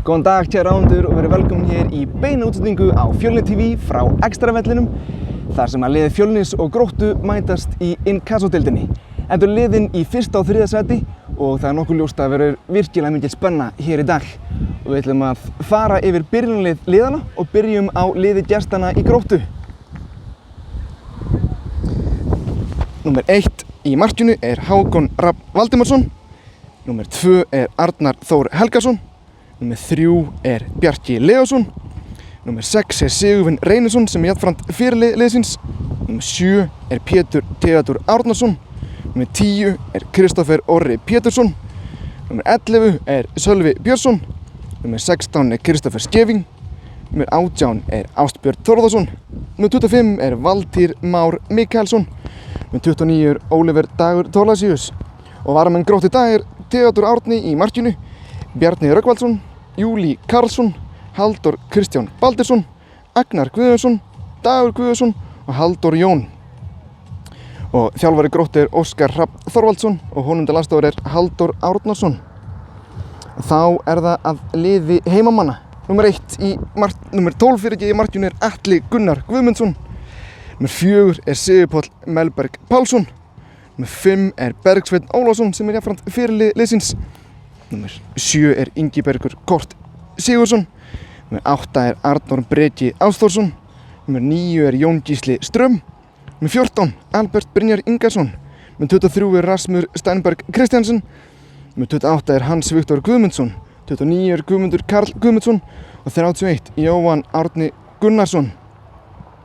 Góðan dag, kæra áhorfendur, og verið velkomin hér í beina útsendingu á Fjölnir TV frá Extravellinum, þar sem að liðið Fjölnis og Gróttu mætast í Inkasso-deildinni. Þetta eru liðin í 1. og 3. sæti og það er nokkuð ljóst að verður virkilega mikil spenna hér í dag. Og við ætlum að fara yfir byrjunarlið liðanna og byrjum á liði gestanna í Gróttu. Númer 1 í markinu er Hákon Rafn Valdimarsson. Númer 2 er Arnar Þór Helgason. Númer 3 er Bjarki Leósson. Númer 6 er Sigurvin Reynisson sem er jafnframt fyrirliði liðsins. Númer 7 er Pétur Theodór Árnason. Númer 10 er Kristófer Orri Pétursson. Númer 11 er Sölvi Björnsson. Númer 16 er Kristófer Skeving. Númer 18 er Ástbjörn Þórðarsson. Númer 25 er Valtýr Már Mikaelsson. Númer 29 er Oliver Dagur Thorlacius. Og varamenn Gróttu í dag er Theodór Árni í markinu, Bjarni Rögnvaldsson, Júlí Karlsson, Halldór Kristján Baldursson, Agnar Guðjónsson, Dagur Guðjónsson og Halldór Jón. Og þjálfari Gróttu er Óskar Hrafn Þorvaldsson og honum til aðstoðar er Halldór Árnason. Þá er það að liði heimamanna. Númer 12 í markinu er Atli Gunnar Guðmundsson. Númer 4 er Sigurpáll Melberg Pálsson. Númer 5 er Bergsveinn Ólafsson sem er jafnframt fyrirliði liðsins. Númer 7 er Ingibergur Kort Sigurðsson. Númer 8 er Arnór Breki Ásþórsson. Númer 9 er Jón Gísli Ström. Númer 14 Albert Brynjar Ingarsson. Númer 23 er Rasmus Steinberg Kristjansson. Númer 28 er Hans Viktor Guðmundsson. 29 er Guðmundur Karl Guðmundsson og 31 Jóhann Árni Gunnarsson.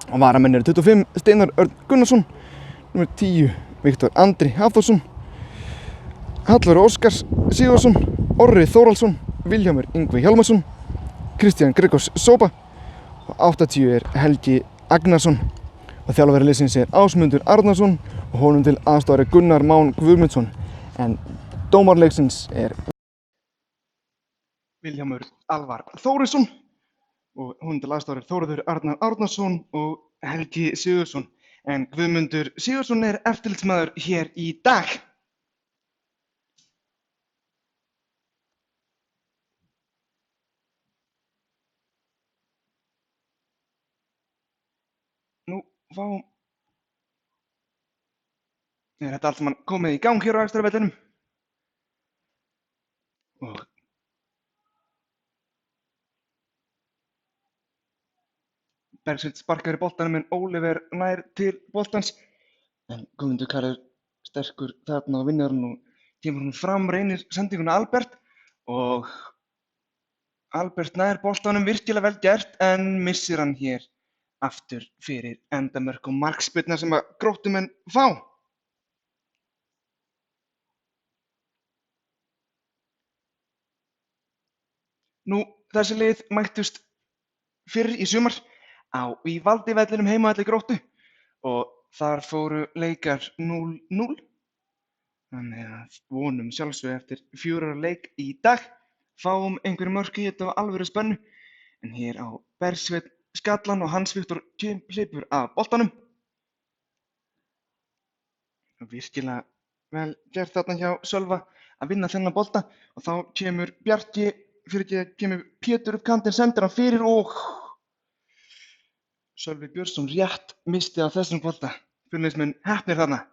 Og varamenn eru 25 Steinar Örn Gunnarsson. Númer 10 Viktor Andri Hafþórsson, Hallur Óskars Sigurðsson, Orri Þórhallsson, Vilhjálmur Yngvi Hjálmarsson, Kristján Gregors Sopa og 80 er Helgi Agnarsson. Og þjálfari liðsins er Ásmundur Arnarsson og honum til aðstoðar er Gunnar Mán Guðmundsson. En dómari leiksins er Vilhjálmur Alvar Þórisson og honum til aðstoðar er Þórður Arnar Árnason og Helgi Sigurðsson. En Guðmundur Sigurðsson er eftirlitsmaður hér í dag. Nú er þetta allt saman komið í gang hér á Extravellinum. Og Bergsveinn sparkar í boltanum en Oliver nær til boltans. En Guðmundur Karl er sterkur þarna og vinnur hann og kemur hann fram, reynir sendinguna Albert og Albert nær boltanum, virkilega vel gert, en missir hann hér aftur fyrir endamörk og markspyrna sem að Gróttumenn fá. Nú, þessi lið mættust fyrr í sumar í Valdivellinum heimavelli Gróttu og þar fóru leikar 0-0. Þannig að vonum sjálfsögðu eftir 4 ára leik í dag fáum einhverju mörk í þetta og alvöru spennu. En hér á Bergsveinn skallan og Hans Viktor hleypur af boltanum. Virkilega vel gert þarna hjá Sölva að vinna þennan bolta og þá kemur Pétur upp kantinn, sendir hann fyrir og Sölvi Björnsson rétt misti á þessum bolta. Fjölnismenn heppnir þarna.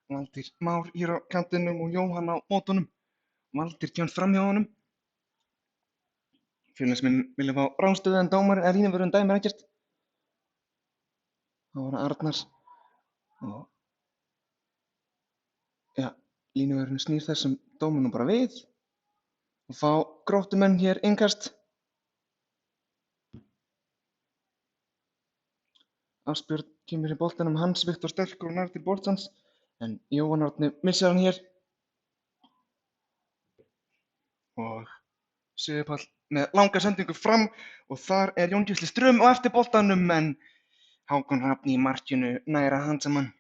Valtýr Már hér á kantinum og Jóhann á mótunum. Valtýr kemst fram hjá honum. Fjölnismenn vilja fá rángstöðu en línuvörðurinn dæmir ekkert. Þá var það Arnars og línuvörðurinn snýr þessum dóminum bara við og fá Gróttumenn hér innkast. Ásbjörn kemur í boltanum, Hans Viktor sterkur og nær til boltans en Jóhann Árni missir hann hér. Og Sigurpáll með langa sendingu fram og þar er Jón Gísli Ström á eftir boltanum en Hákon Rafn í markinu nær að handsama hann.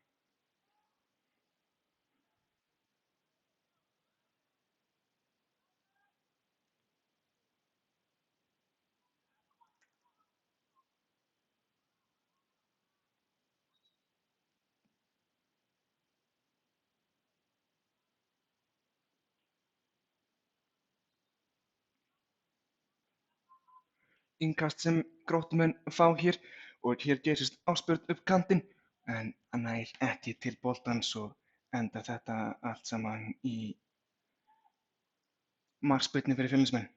Innkast sem Gróttumenn fá hér og hér geysist Ásbjörn upp kantinn en hann nær ekki til boltans og endar þetta allt saman í markspyrnu fyrir Fjölnismenn.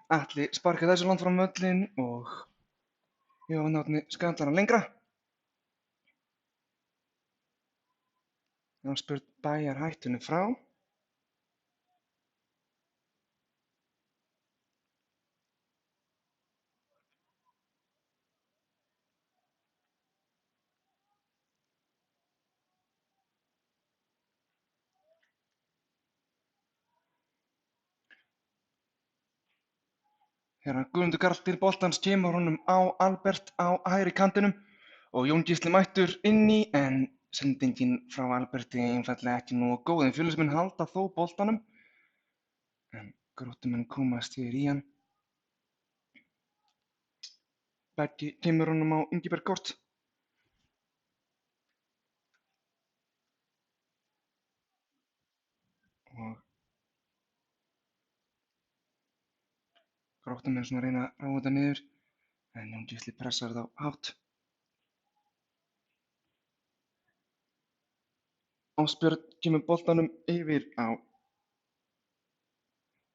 Atli sparkar þessu langt fram völlinn og Jóhann Árni skallar hann lengra. Ásbjörn bæjar hættunni frá. Þegar Guðmundur Karl til boltans kemur honum á Albert á hægri kantinum og Jón Gísli mættur inn í en sendingin frá Alberti einfaldlega ekki nógu góð en Fjölnismenn halda þó boltanum en Gróttumenn komast hér í hann. Beggi kemur honum á Ingiberg kort. Og Gróttumenn svona reyna að ráða þetta niður en Jón Gísli pressar þá hátt. Ásbjörn kemur boltanum yfir á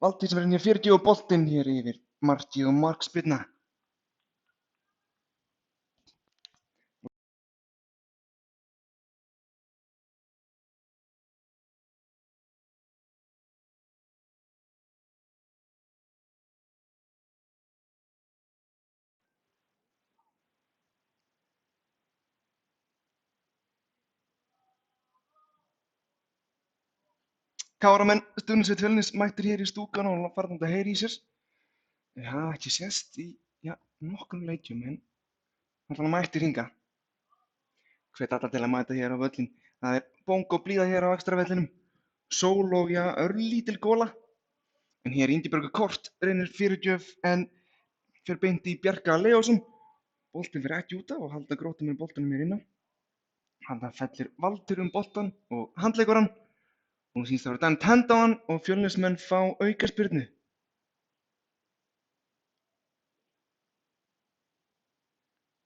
Valtý sem er inn í 40 og boltinn hér yfir markið og markspyrna. Káramenn stuðningslið Fjölnis mættir hér í stúkan og farnandi að heyra í sér. Þeir hafa ekki sést í nokkrum leikjum en hann mættir hingað. Hvet alla til að mæta hér á völlinn. Það er bongó blíða hér á Ekstravellinum. Sól og örlítil gola. En hér Ingibjörgu kort reynir fyrirgjöf en fer beint í Bjarka Leósson. Boltinn fer ekki út af og halda Gróttumenn boltanum hér inn á. Hann fellir Valtýr boltann og handleggur hann. Hún sýnst að vera dæmt henda á hann og Fjölnismenn fá aukaspyrnu.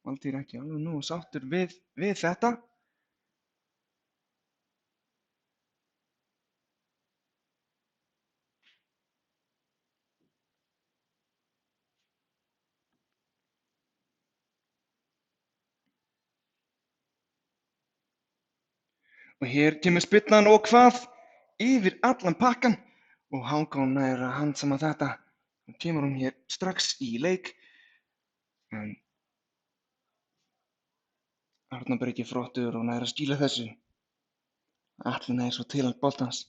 Valtýr ekki alveg nógu sáttur við þetta. Og hér kemur spyrnan og hvað? Yfir allan pakkan og Hákon nær að handsama þetta. Nú kemur hún hér strax í leik en Arnar Breki frottur og nær að skýla þessu. Atli nær svo til boltans.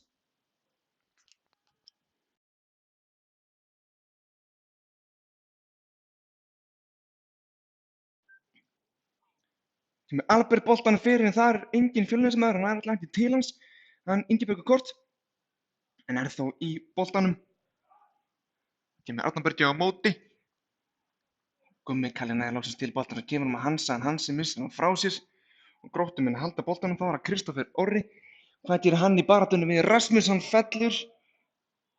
Kemur Albert boltanum fyrir en það er engin Fjölnismaður, hann er alltaf ekki til hans. Hann Ingibjörgu kort en er þó í boltanum. Kemur Arnar Bergi á móti. Gummi Kalli nær loksins til boltanum og kemur hann að Hansa en Hansi missir hann frá sér. Og Gróttumenn halda boltanum þá er það Kristófer Orri. Hvað gerir hann í baráttunni við Rasmus? Hann fellur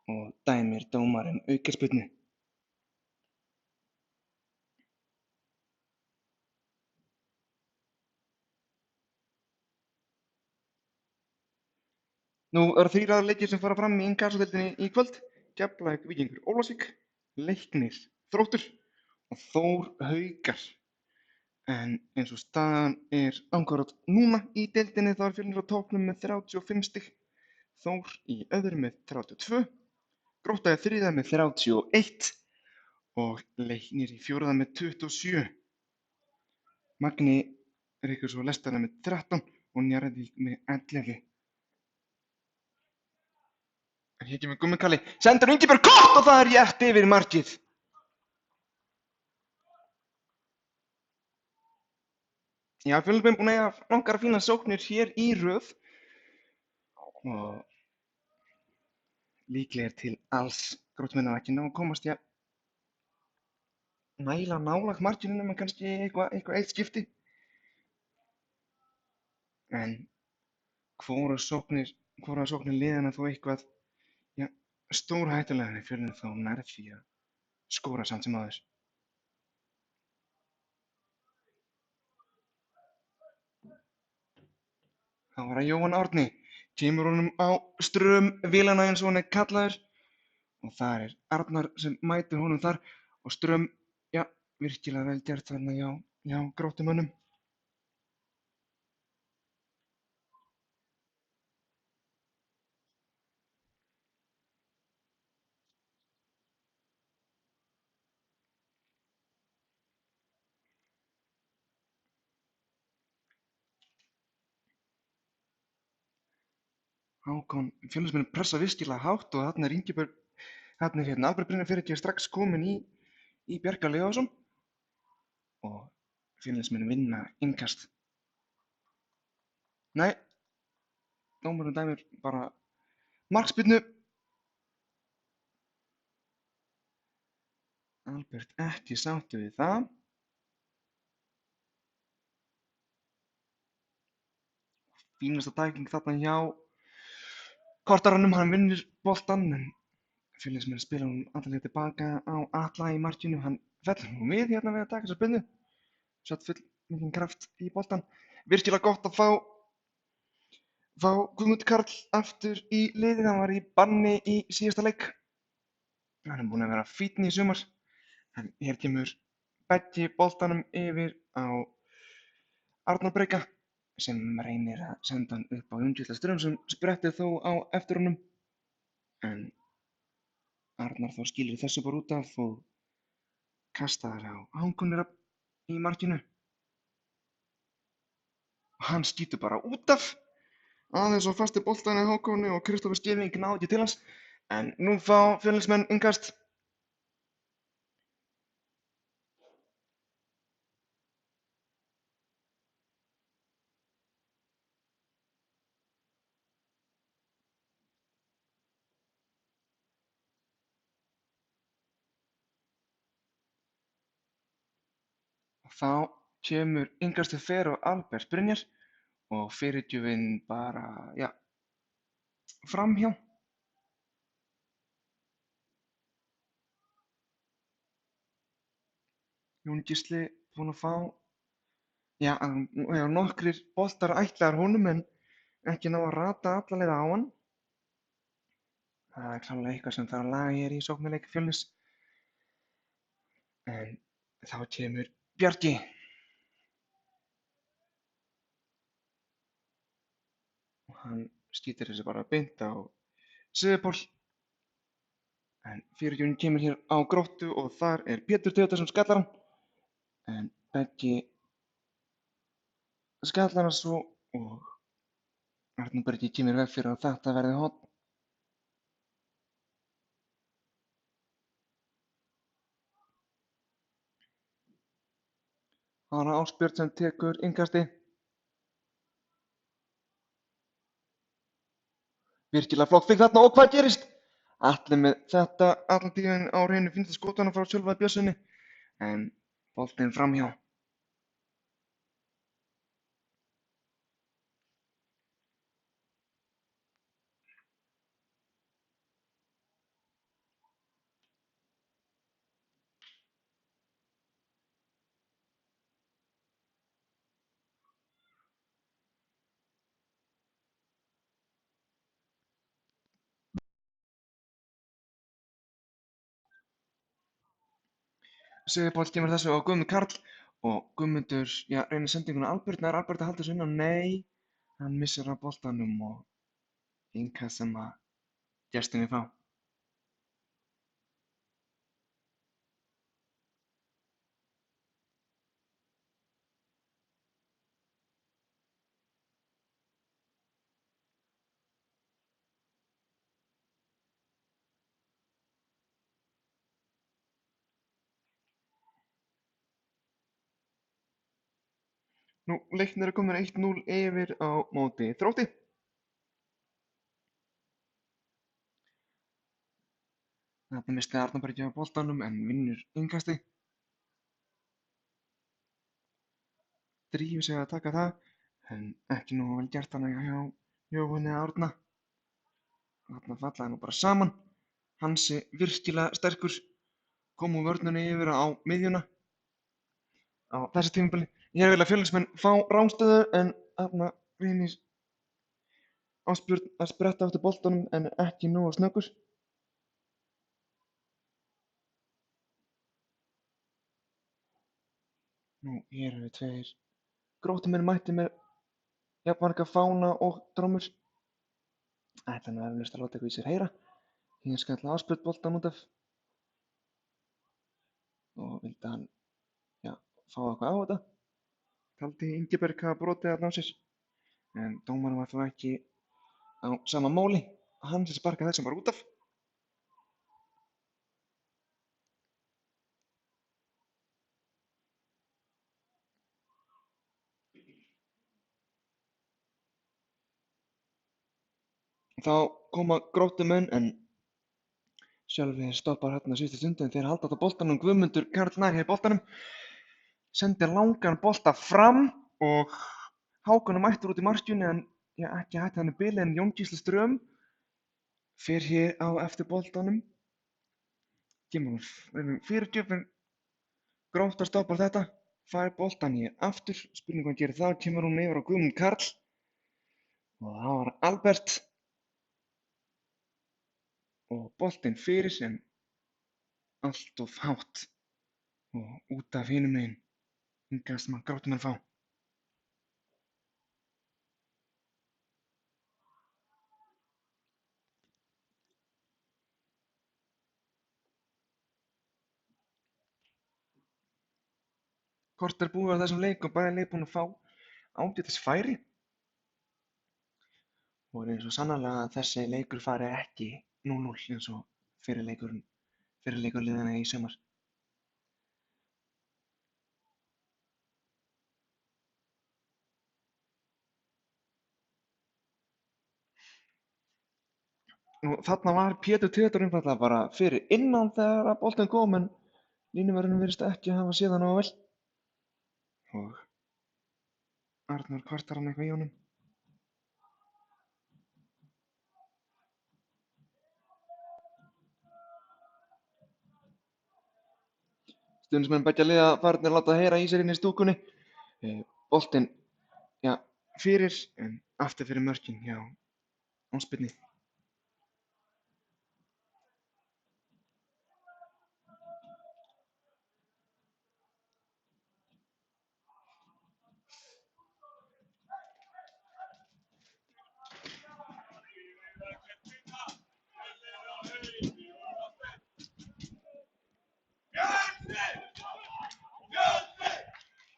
og dæmir dómarinn aukaspyrnu. Nú eru 3 leikir sem fara fram í innkassodeildinni í kvöld. Keflavík Víkingur Ólafsvík, Leiknir Þróttur og Þór Haukar. En eins og staðan er akkúrat núna í deildinni þá er Fjölnir á toppnum með 35 stig, Þór í öðru með 32, Grótta í þriðja með 31 og Leiknir í fjórða með 27. Magni reykur svo Lestara með 13 og Njarðvík með 11. En hér kemur Gummi Kalli, sendur Ingibjörg gott og það er rétt yfir markið. Já, Fjölnismenn búin að eiga nokkrar fínar sóknir hér í röð og líklegir til alls. Gróttumenn hafa ekki náð að komast nægilega nálægt markinu nema kannski eitthvað eitt skipti. En hvora sóknir liðanna þó eitthvað stórhættulega en Fjölnir þá nær því að skora samt sem áður. Þá var það Jóhann Árni, kemur honum á ström vélana eins og hann er kallaður og það er Arnar sem mætir honum þar og ström, já, virkilega vel gert þarna hjá Gróttumönnum. Hákon, Fjölnismenn pressa virkilega hátt og þarna er Ingibjörg, þarna er Albert Brynjar fyrir strax komin í Bjarka Leósson og Fjölnismenn vinna innkast. Nei, dómarinn dæmir bara markspyrnu. Albert ekki sáttur við það. Fínasta tækling þarna hjá kortaranum, hann vinnur boltann en Fjölnismenn spila hún allalega tilbaka á Atla í markinu, hann fellur nú við hérna við að taka þessa spyrnu, satt full mikinn kraft í boltan. Virkilega gott að fá Guðmund Karl aftur í liðið, hann var í banni í síðasta leik. Hann er búinn að vera fínn í sumar, en hér kemur Beggi boltanum yfir á Arnar Breka sem reynir að senda hann upp á Jónsvísla Ström sem sprettir þó á eftir honum en Arnar þá skilur þessu bara út af og kastar á Hákon Rafn í markinu og hann skýtur bara út af aðeins og fasti boltann í Hákoni og Kristófer Skeving náði ekki til hans en nú fá Fjölnismenn innkast. Þá kemur innkastið fer á Albert Brynjar og fyrirgjöfin bara, framhjá. Jón Gísli búinn að fá, nokkrir boltar ætlaðir honum en ekki ná að rata alla leið á hann. Það er klárlega eitthvað sem þarf að laga hér í sóknarleik Fjölnis. En þá kemur Bjarki. Og hann skýtur þessu bara beint á Sigurpál. En fyrirgjöfin kemur hér á Gróttu og þar er Pétur Theodórsson sem skallar hann. En Beggi skallar hann svo og Arnar Bergi kemur í veg fyrir að þetta verði horn. Það er Ásbjörn sem tekur innkastið. Virkilega flott fík þarna og hvað gerist? Atli með þetta allan tíðan á hreinu finnst skotana frá Sölva Björnssoni en boltinn framhjá. Sigurpáll kemur þessu á Guðmund Karl og Guðmundur reynir sendinguna á Albert. Nær Albert að halda þessu inn á? Nei, hann missir af boltanum og innkast sem að gestirnir fá. Leiknir er komin 1-0 yfir á móti Þrótti. Þarna misti Arnar bara ekki á boltanum en vinnur innkasti. Drífur sig að taka það, en ekki nógu vel gert hana hjá Jóhanni Árna. Þarna fallaði nú bara saman. Hansi virkilega sterkur, kom úr vörninni yfir á miðjuna á þessu tímabili. Ég vil að Fjölnismenn fá rángstöðu en þarna reynir Ásbjörn að spretta eftir boltanum en ekki nógu snöggur. Hér eru tveir Gróttumenn mættir með jafnmarga fána og trommur. Ætla nú eflaust að láta eitthvað í sér heyra. Hér skalla Ásbjörn boltann út af og vildi hann fá eitthvað á þetta. Taldi Ingiberg hafa brotið þarna á sér en dómarinn var þó ekki á sama máli. Hann sem sparkaði þessum bara út af. Þá koma Gróttumenn en sjálfur stoppar hérna síðustu stundu en þeir halda þetta boltanum. Guðmundur Karl nær hér boltanum, sendir langan bolta fram og Hákon er mættur út í markinu en ekki hætti hann í bili en Jón Gísli Ström fer hér á eftir boltanum. Kemur hann fyrirgjöf en Grótta stoppar þetta, fær boltan hér aftur, spurning hvað hann gerir þá, kemur hún yfir á Guðmund Karl og það var Albert og boltinn fyrir sem allt of hátt og út af hinum megin hingað sem að Gróttumenn fá. Kort er búið á þessum leik og bæði lið búin að fá ágætis færi og er eins og sannarlega að þessi leikur fari ekki 0-0 eins og fyrir leikur liðanna í sumar. Þarna var Pétur Theodór einfaldlega bara fyrir innan þegar að boltinn kom en línuvörðurinn virðist ekki hafa séð hann á vel og Arnar kvartar hann eitthvað í honum. Stuðningsmenn beggja liða farnir að láta heyra í sér inn í stúkunni. Boltinn fyrir en aftur fyrir mörkin hjá Ásbirni.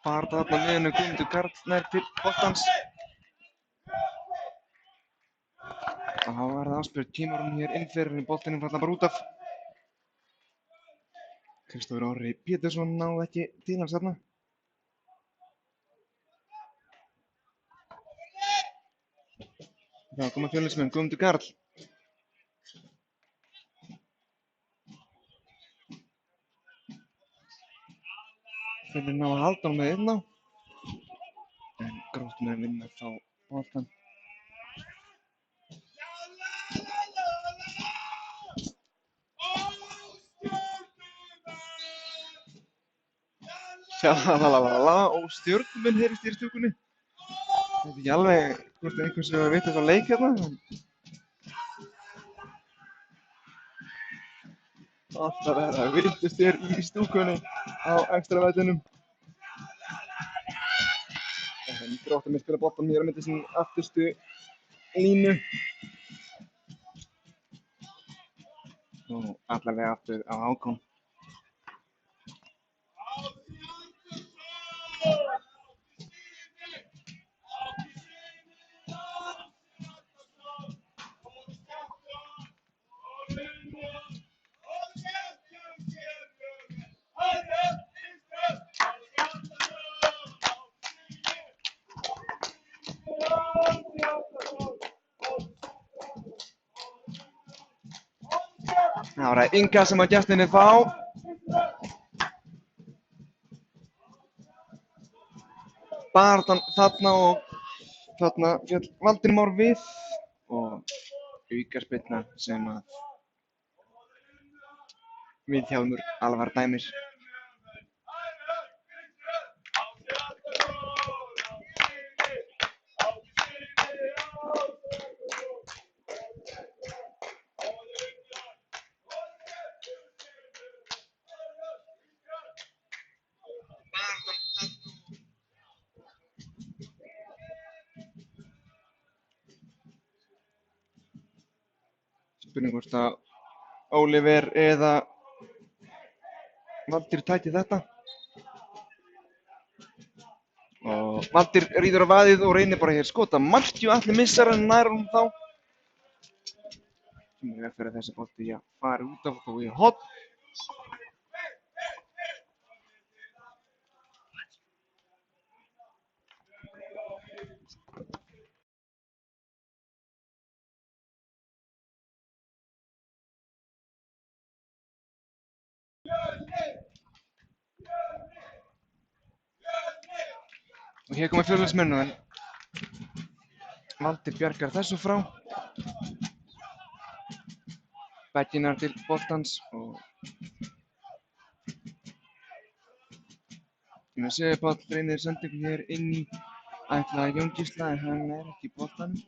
Barða þarna liðinu Guðmundur Karl nær til boltans. Og þá var það Ásbjörn Tímaron hér inn fyrir en boltinn falla bara út af. Kristófer Orri Pétursson náði ekki til hans þarna. Þá koma Fjölnismenn Guðmundur Karl. Þeir ná að halda hann með inn á en Gróttumenn vinna þá boltann. Tjalalala og Stjörnumenn heyrist í stúkunni. Ég veit ekki alveg hvort einhver sem veit þess að leik hérna. Alltaf verða virtust þér í stúkunni á extravellinum. En Gróttumenn spila boltanum hér á milli sinni afturstu línu. Og allavega aftur á Hákon. Það var Inga sem að gestinni fá. Baráttan þarna og þarna féll Valtýr Már við og aukaspyrna sem að Vilhjálmur Alvar dæmir. Spurning hvort að Oliver eða Valtýr tæti þetta. Og Valtýr ríður á vaðið og reynir bara hér skota markju, Atli missar en nær honum þá. Sem er veg fyrir þessi bolti fari út af og í horn. Og hér koma fjölnismenn en Valtýr bjargar þessu frá. Begginar til boltans og Sigurpáll reynir sendingu hér inn í ætlaði Jón Gísla en hann er ekki í boltanum.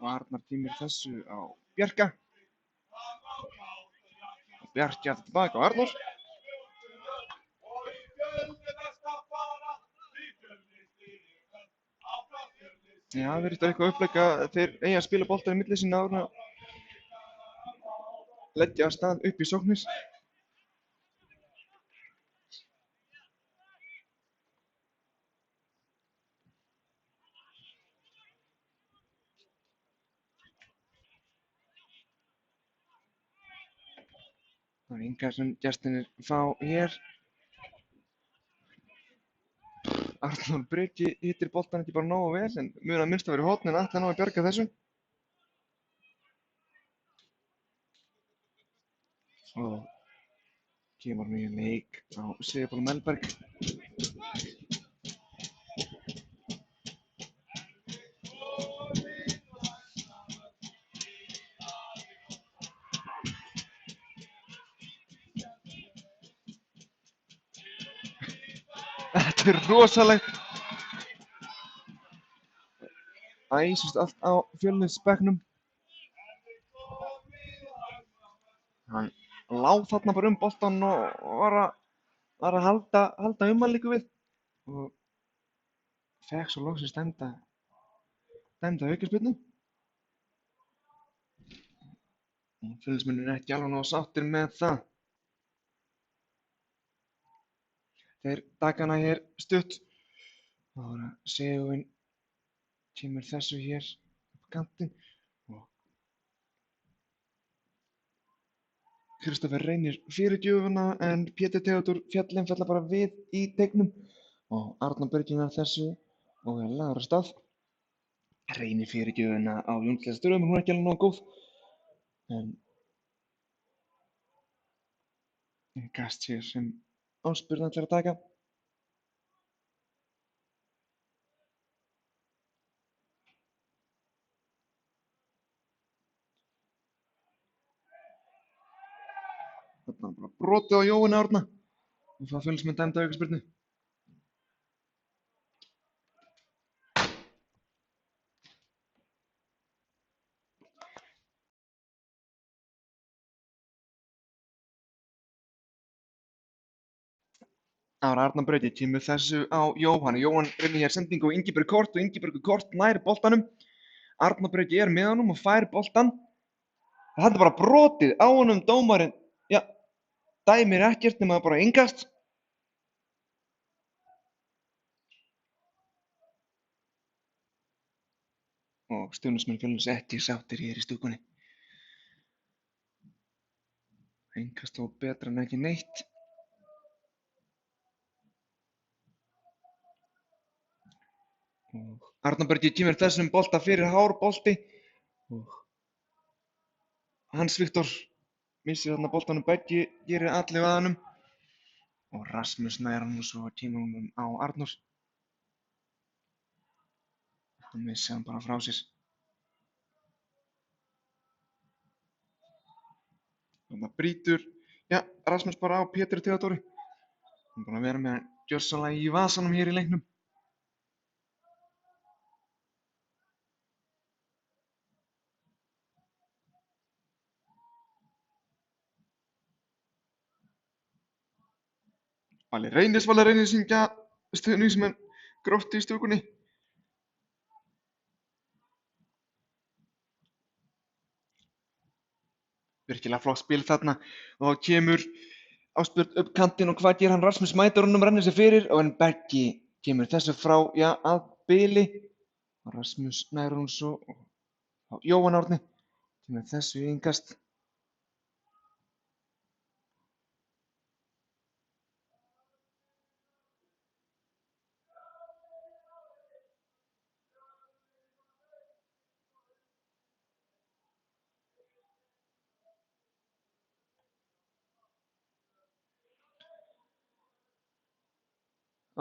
Og Arnar tímir þessu á Bjarka. Og Bjarki aftur tilbaka á Arnór. Já, það virðist eitthvað upplegg að þeir eigi að spila boltann í milli sín áður en að leggja af stað upp í sóknir. Það er Inga sem gestirnir fá hér. Arnór Breki hittir boltann ekki bara nógu vel en mun að minnst að vera í horn en ætla ná að bjarga þessu. Og kemur nú í leik á Sigurpáll Melberg. Þetta er rosalegt. Æsist allt á Fjölnisbekknum. Hann lá þarna bara boltann og var að halda hann líka við. Og fekk svo loksins dæmda aukaspyrnu. Fjölnismenn eru ekki alveg nógu sáttir með það. Þeir taka hana hér stutt. Það var að Sigurvin kemur þessu hér upp kantinn og Kristófer reynir fyrirgjöfuna en Pétur Theodór Fjallin fella bara við í teignum og Arnar Björgvinar þessu og er lagður af stað. Reynir fyrirgjöfuna á Jónsleisa Sturðum, hún er ekki alveg nógu góð. En gast hér sem áspyrna ætlar að taka. Þarna er bara brotið á Jóhanni Árna og það Fjölnismenn dæmda aukaspyrnu. Það var Arnar Brauti, kemur þessu á Jóhann. Jóhann reynir hér sendingu á Ingiberg Kort og Ingibergur Kort nær boltanum. Arnar Brauti er með honum og fær boltan. Þetta er bara brotið á honum, dómarinn, dæmir ekkert nema bara innkast. Og stuðningsmenn Fjölnis ekki sáttir hér í stúkunni. Innkast þó betra en ekki neitt. Og Arnar Bergi kemur þessum bolta fyrir hár bolti og Hans Viktor missir þarna boltanum. Bergi gerir allir vaðanum og Rasmus nær hann svo tímanum á Arnór. Hann missi hann bara frá sér. Þarna brýtur, Rasmus bara á Pétur Theodóri. Hann er búinn að vera með gjörsamlega í vasanum hér í leiknum. Valur Reynisingja stuðningsmenn Gróttu í stúkunni. Virkilega flott spil þarna og þá kemur Ásbjörn upp kantinn og hvað gerir hann? Rasmus mætir honum, rennir sig fyrir og en Bergi kemur þessu frá, að bili. Rasmus nær hún svo og Jóhann Árni kemur þessu í innkast.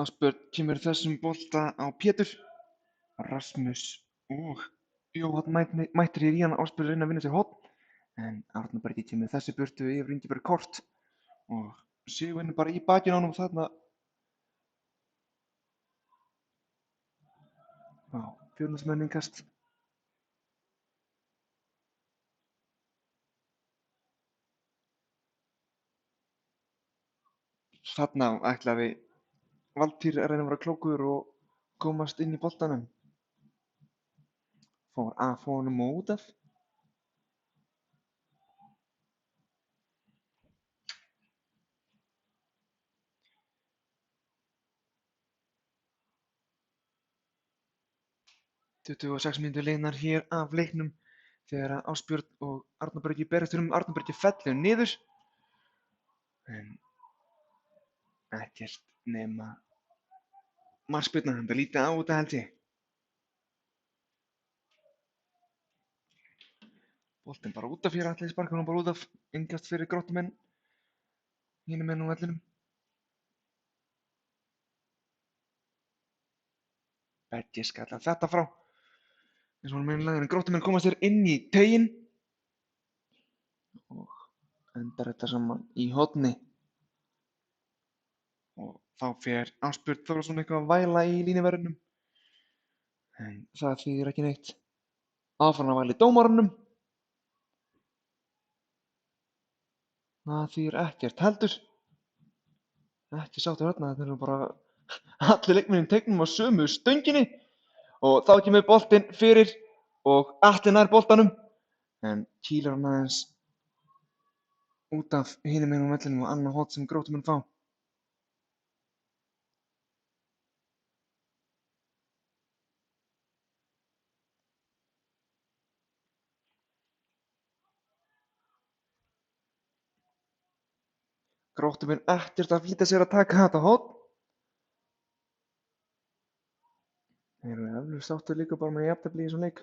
Ásbjörn kemur þessum bolta á Pétur. Rasmus og Jóhann mættir hér í hann. Ásbjörn reynir að vinna sér horn en Arnar Bergi kemur þessi burtu yfir Ingiberg Kort og Sigurvin bara í bakinu á honum þarna. Fjórðungsmenn innkast. Þarna ætlaði Valtýr að reyna að vera klókur og komast inn í boltanum. Fór af honum og út af. Tuttugu og 6 mínútur liðnar hér af leiknum þegar Ásbjörn og Arnar Bergi berjast um. Arnar Bergi fellur niður en ekkert nema markspyrna. Þetta lítið á þetta held ég. Boltinn bara út af hér, allir sparkar hún bara út af. Innkast fyrir Gróttumenn hinum megin á vellinum. Bergi skallar þetta frá eins og hann meginlega, en Gróttumenn komast þér inn í teiginn og endar þetta saman í horni. Og þá fer Ásbjörn Þórðarson eitthvað að væla í línuverðinum en það þýðir ekki neitt. Áfram að væla í dómaranum. Það þýðir ekkert heldur. Ekki sáttur þarna, þetta eru bara allir leikmennir í teignum á sömu stönginni og þá kemur boltinn fyrir og Atli nær boltanum en kýlar hann aðeins út af hinum megin á vellinum og annað horn sem Gróttumenn fá. Gróttumenn ekkert að flýta sér að taka þetta horn. Þeir eru eflaust sáttir líka bara með jafntefli í þessum leik.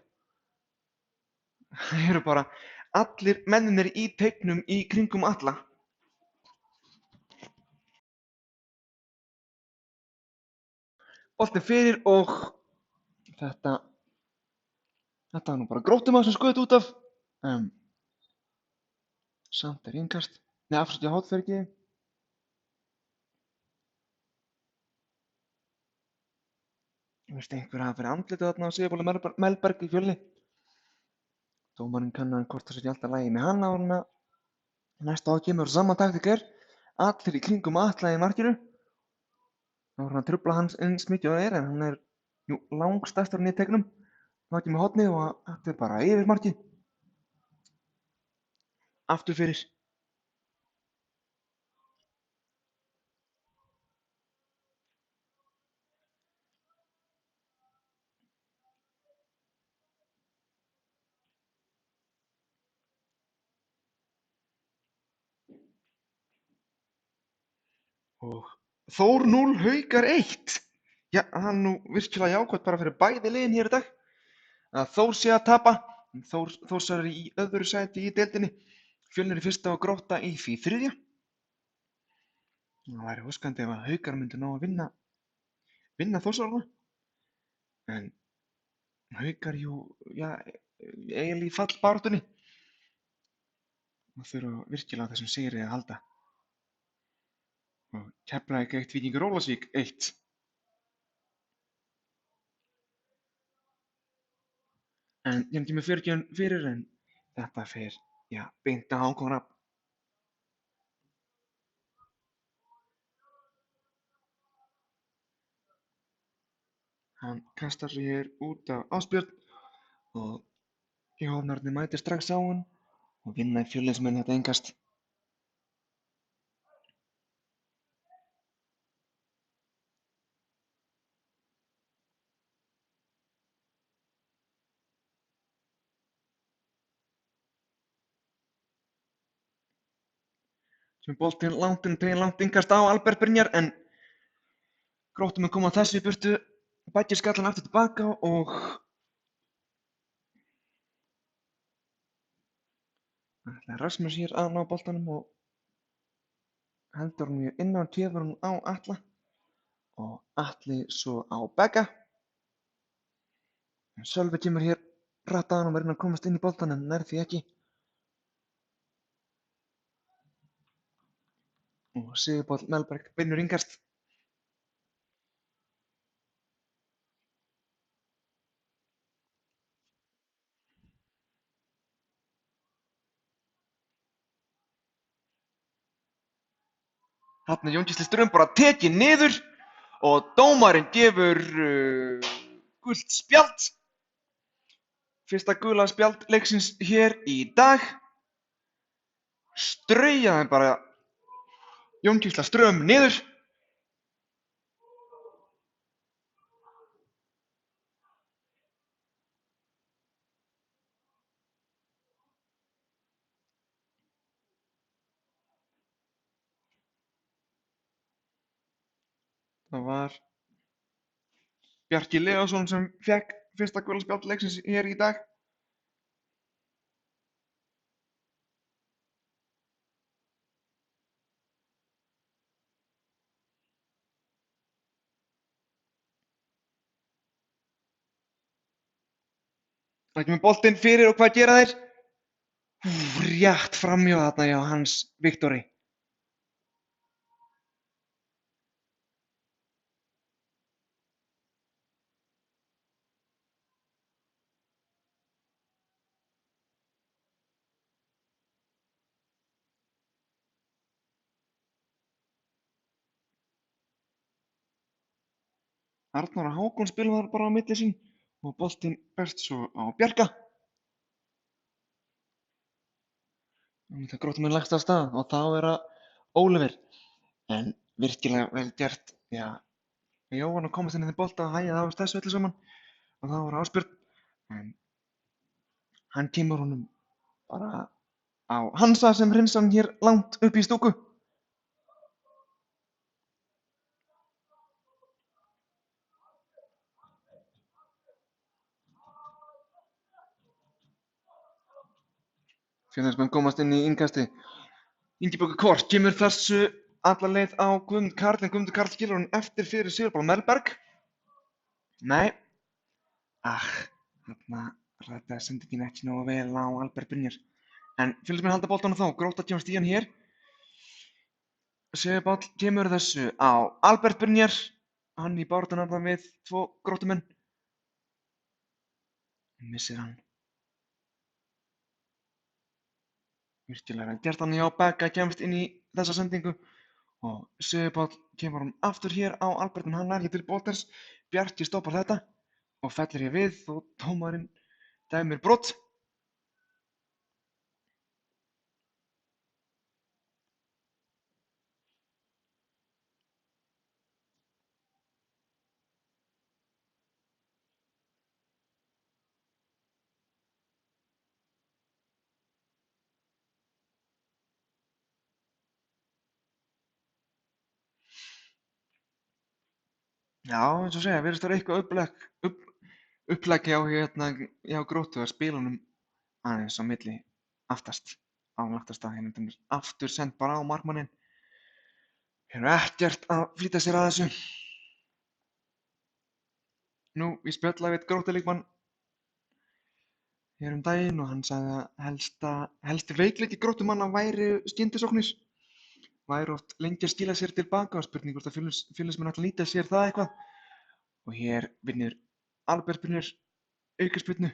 Þeir eru bara allir mennirnir í teignum í kringum Atla. Boltinn fyrir og þetta var nú bara Gróttumaður sem skaut út af. Samt er innkast. Nei, afsluti á hotfergi. Veist einhver hafa fyrir andlitið þarna á Sigurbóli Melberg í Fjölni. Dómarinn kannar hvort það sé ekki alltaf lagi með hann á hana. Næsta á kemur saman taktík allir í kringum Atla í markinu. Þá er hann að trufla hans eins mikið og það er en hann er langstærstur í teignum. Þá kemur hornið og þetta er bara yfir markið. Aftur fyrir. Og Þór 0, Haukar 1. Já, það er nú virkilega jákvæmt bara fyrir bæði liðin hér í dag. Að Þór sé að tapa. Þórsar í öðru sæti í deildinni. Fjölnir í fyrsta og Grótta í því þriðja. Það væri óskandi ef að Haukar myndu ná að vinna Þórsarana. En Haukar eiginlega í fallbaráttunni. Það þurfa virkilega á þessum sigri að halda. Og Keflavík 1, Víkingur Ólafsvík 1. En ég kemur fyrir en þetta fer, beint að Hákon Rafn. Hann kastar sig hér út af Ásbjörn og Jóhann mætir strax á hann og vinna í Fjölnismenn þetta innkast. Sem boltinn langt innkast á Albert Brynjar en Gróttumenn koma þessu í burtu. Bægir skallan aftur tilbaka og Rasmus hér að ná boltanum og heldur hann hér inn á tjöfur hann á Atla og Atli svo á Begga. Sölvi kemur hér rætt að hann og verður að komast inn í boltan en nær því ekki. Og Sigurpáll Melberg vinnur innkast. Þarna Jón Gísli Ström bara tekinn niður og dómarinn gefur gult spjald. Fyrsta gula spjald leiksins hér í dag. Straujaði bara Jón Gísla Ström niður. Það var Bjarki Leósson sem fékk fyrsta gula spjald leiksins hér í dag. Það kemur boltinn fyrir og hvað gera þeir? Rétt framhjá þarna hjá Hans Viktori. Arnar og Hákon spilum þar bara á milli sín og boltinn berst svo á Bjarka. Það Gróttumenn lagst af stað og þá er það Oliver. En virkilega vel gert. Jóhann að komast inn í þeim bolta og hægja það á þessu öllu saman og það var Ásbjörn. En hann kemur honum bara á Hansa sem hreinsar hann hér langt upp í stúku. Fjölnismenn komast inn í innkasti. Ingibjörg Kors kemur þessu alla leið á Guðmund Karl en Guðmundur Karl skilur hann eftir fyrir Sigurpál Melberg. Nei. Þarna ræddaði sendingin ekki nógu vel á Albert Brynjar. En Fjölnismenn halda boltanum þá. Grótta kemst í hann hér. Sigurpáll kemur þessu á Albert Brynjar. Hann í baráttunni þarna við 2 Gróttumenn. Missir hann. Virkilega vel gert hann hjá Begga kemst inn í þessa sendingu og Sigurpáll kemur hann aftur hér á Albert en hann nær ekki til boltans. Bjarki stoppar þetta og fellir hér við og dómarinn dæmir brot. Já, eins og segja, virðist vera eitthvað uppleggi á hjá Gróttu að spila honum aðeins á milli aftast á aftasta hérna til dæmis aftur send bara á markmanninn. Hefur ekkert að flýta sér að þessu. Nú, ég spjalla við Gróttuleikmann hér um daginn og hann sagði að helsti veikleiki Gróttumanna væri skyndisóknir. Væri oft lengi að skila sér tilbaka og spurning hvort að félagsmenn ætla að nýta sér það eitthvað. Og hér vinnur Albert Brynjar aukaspyrnu.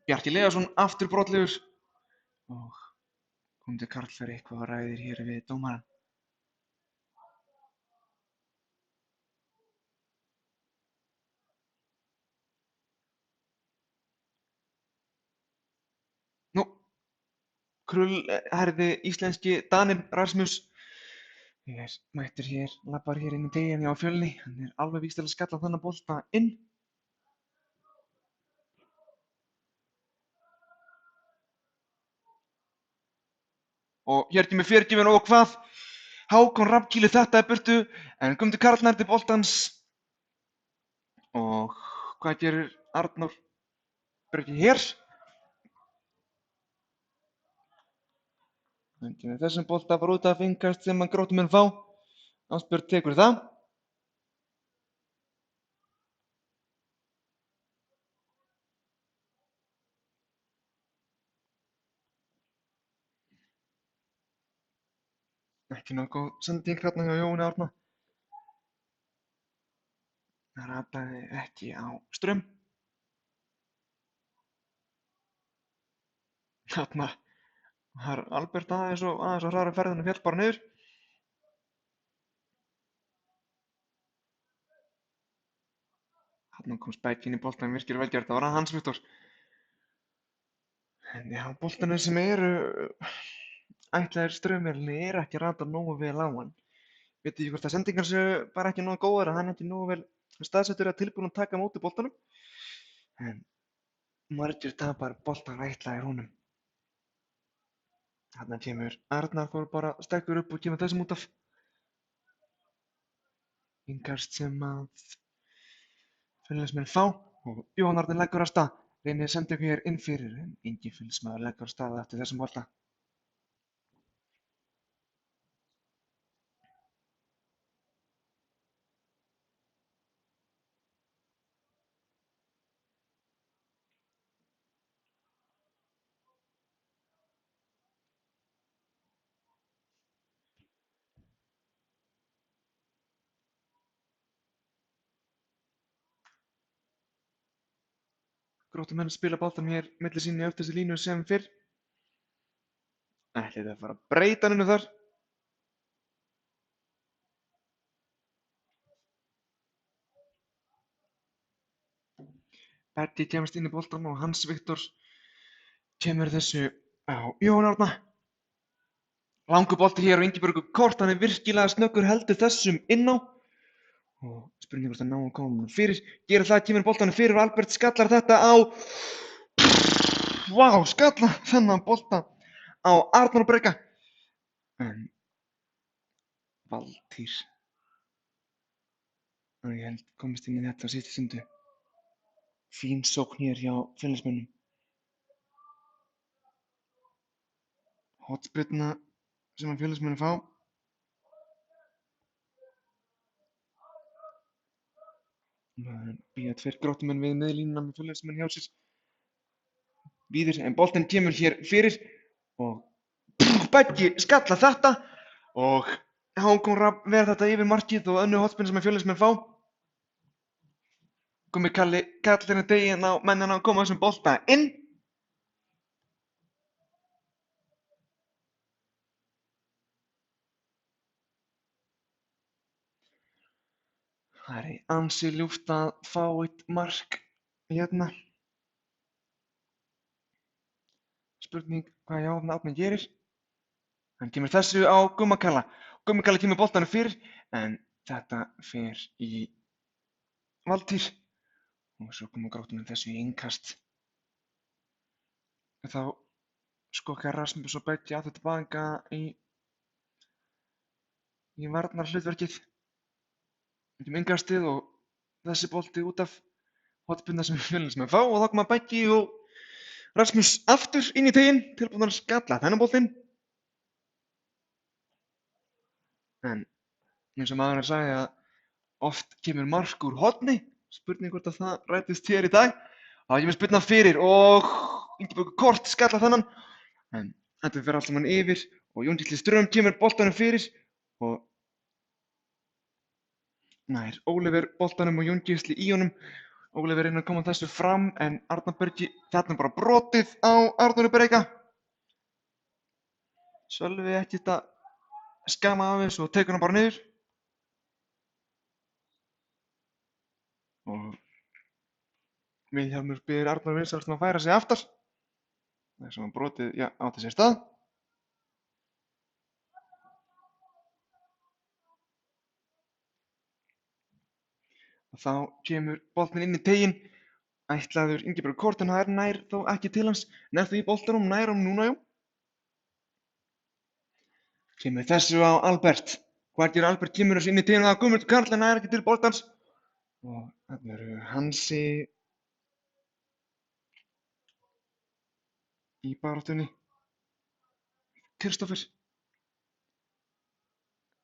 Bjarki Leósson aftur brotlegur og Guðmundur Karl fer eitthvað og ræðir hér við dómarann. Nú, krullherði íslenski Daninn Rasmus er mættur hér, labbar hér inn í teiginn hjá Fjölni. Hann er alveg víst til að skalla þennan bolta inn. Og hér kemur fyrirgefinn og hvað? Hákon Rafn kýlir þetta í burtu en Guðmundur Karl nær til boltans. Og hvað gerir Arnór Breki hér? Þessum bolta var út af innkast sem að Gróttumenn fá. Ásbjörn tekur það. Ekki nógu góð sending hérna hjá Jóni Árna. Það rataði ekki á Ström. Þarna var Albert aðeins og hraðar ferðinu féll bara niður. Þarna kom spækinn í boltann virkilega vel gert. Það var Hans Viktor. En já, boltanir sem eru ætlaðir Strömverðinni eru ekki ratað nógu vel á hann. Veit ekki hvort að sendingar séu bara ekki nógu góðar að hann ekki nógu vel staðsettur að tilbúin að taka á móti boltanum. En margir tapar boltar ætlaðir honum. Þarna kemur Arnar Þór bara stekkur upp og kemur þessum út af. Innkast sem að Fjölnismenn fá og Jóhann Árni leggur af stað. Reynir að senda ykkur hér inn fyrir en engin Fjölnismaður leggur af stað eftir þessum bolta. Gróttumenn spila boltanum hér milli sín í öftustu línu sem fyrr. Ætlið að fara að breyta hennu þar. Berti kemst inn í boltan og Hans Viktor kemur þessu á Jóhann Árna. Langur bolti hér og Ingibjörgur Kort, hann er virkilega snöggur, heldur þessum inn á. Og spurning hvort að ná að koma fyrir. Gera það, kemur boltanum fyrir og Albert skallar þetta á. Vá, skalla þennan bolta á Arnór Breka. En Valtýr. Og ég held komist inn í þetta á síðustu stundu. Fín sókn hér hjá Fjölnismönnum. Hornspyrna sem að Fjölnismenn fá. Bíða tveir Gróttumenn við miðlínuna með Fjölnismenn hjá sér. Víðir, en boltinn kemur hér fyrir og Beggi skalla þetta og Hákon Rafn ver þetta yfir markið og önnur hornspyrna sem að Fjölnismenn fá. Gummi Kalli kallar hérna deginn á mennina að koma þessum bolta inn. Það er ansi ljúft að fá eitt mark hérna. Spurning hvað Jóhann Árni gerir. Hann kemur þessu á Gumma Kalla. Gummi Kalli kemur boltanum fyrir en þetta fer í Valtýr. Og svo koma Gróttumenn þessu í innkast. Þá skokkar Rasmus og Beggi aftur tilbaka í varnarhlutverkið. Innkastið og þessi bolti út af hotspinna sem Fjölnismenn fá og þá koma Beggi og Rasmus aftur inn í teginn, tilbúin að skalla þennan boltinn. En eins og maðurinn sagði að oft kemur mark úr horni, spurning hvort að það rætist hér í dag. Það kemur spyrna fyrir og Ingeborg Kort skalla þennan, en þetta fer allt saman yfir og Jón Gísli Ström kemur boltanum fyrir og nær Oliver boltanum og Jón Gísli í honum. Oliver reynir að koma þessu fram en Arnar Bergi, þarna bara brotið á Arnóri Breka. Sölvi ekkert að skama af þessu og tekur hann bara niður. Og Vilhjálmur biður Arnar Vinsarst að færa sig aftar. Þess að hann brotið, átti sér stað. Og þá kemur boltinn inn í teginn, ætlaður Ingeborg Kort en það nær þó ekki til hans. Nær því boltanum, nær hann núna, Kemur þessu á Albert. Hvað gerir Albert? Kemur þessu inn í teginn og það Guðmundur Karl en nær ekki til boltans. Og þarna eru Hansi í baráttunni. Kristófer.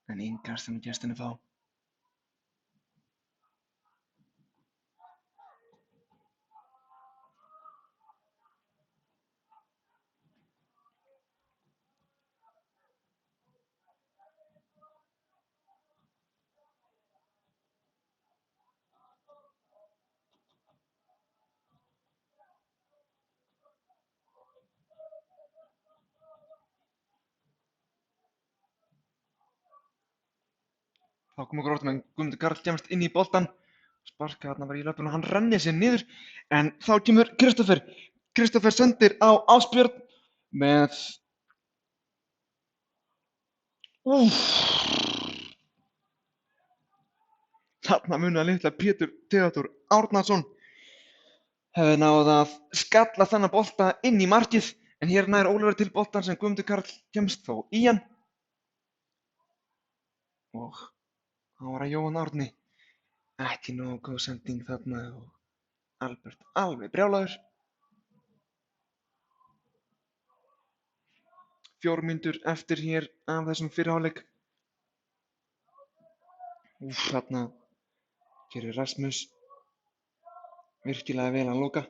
En innkast sem gestinni fá. Þá kom okkur orðum en Guðmundur Karl kemst inn í boltan. Sparka þarna var í löpun og hann rennir sér niður. En þá kemur Kristófer. Kristófer sendir á Ásbjörn með... Þarna munaði litla Pétur Theodór Árnason. Hefði náð að skalla þennan bolta inn í markið. En hér nær Ólafur til boltan sem Guðmundur Karl kemst þó í hann. Og þá var að Jóhann Árni. Ekki nógu góð sending þarna og Albert alveg brjálaður. 4 mínútur eftir hér af þessum fyrri hálfleik. Þarna gerir Rasmus virkilega vel að loka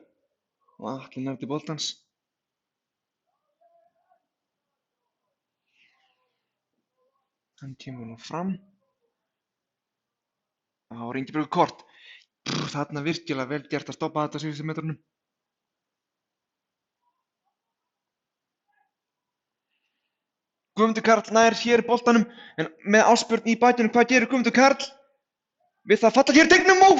og Atli nær til boltans. Hann kemur nú fram. Það var Ingeborg Kort. Þarna virkilega vel gert að stoppa þetta síðustu metrunum. Guðmundur Karl nær hér boltanum en með Ásbjörn í bakinu. Hvað gerir Guðmundur Karl? Við það falla hér teignum og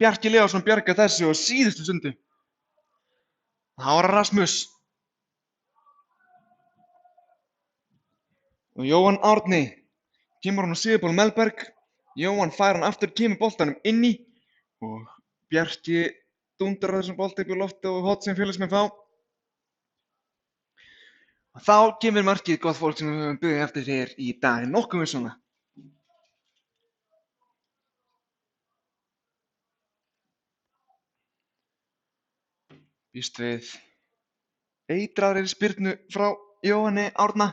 Bjarki Leósson bjargar þessu á síðustu stundu. Það var Rasmus. Og Jóhann Árni kemur hann á Sigurból Melberg. Jóhann fær hann aftur, kemur boltanum inn í og Bjarki dundrar þessum bolta upp í lofti og hot sem Fjölnismenn fá. Og þá kemur markið, gott fólk, sem við höfum beðið eftir hér í dag, nokkuð við svona. Býst við eitraðri spyrnu frá Jóhanni Árna.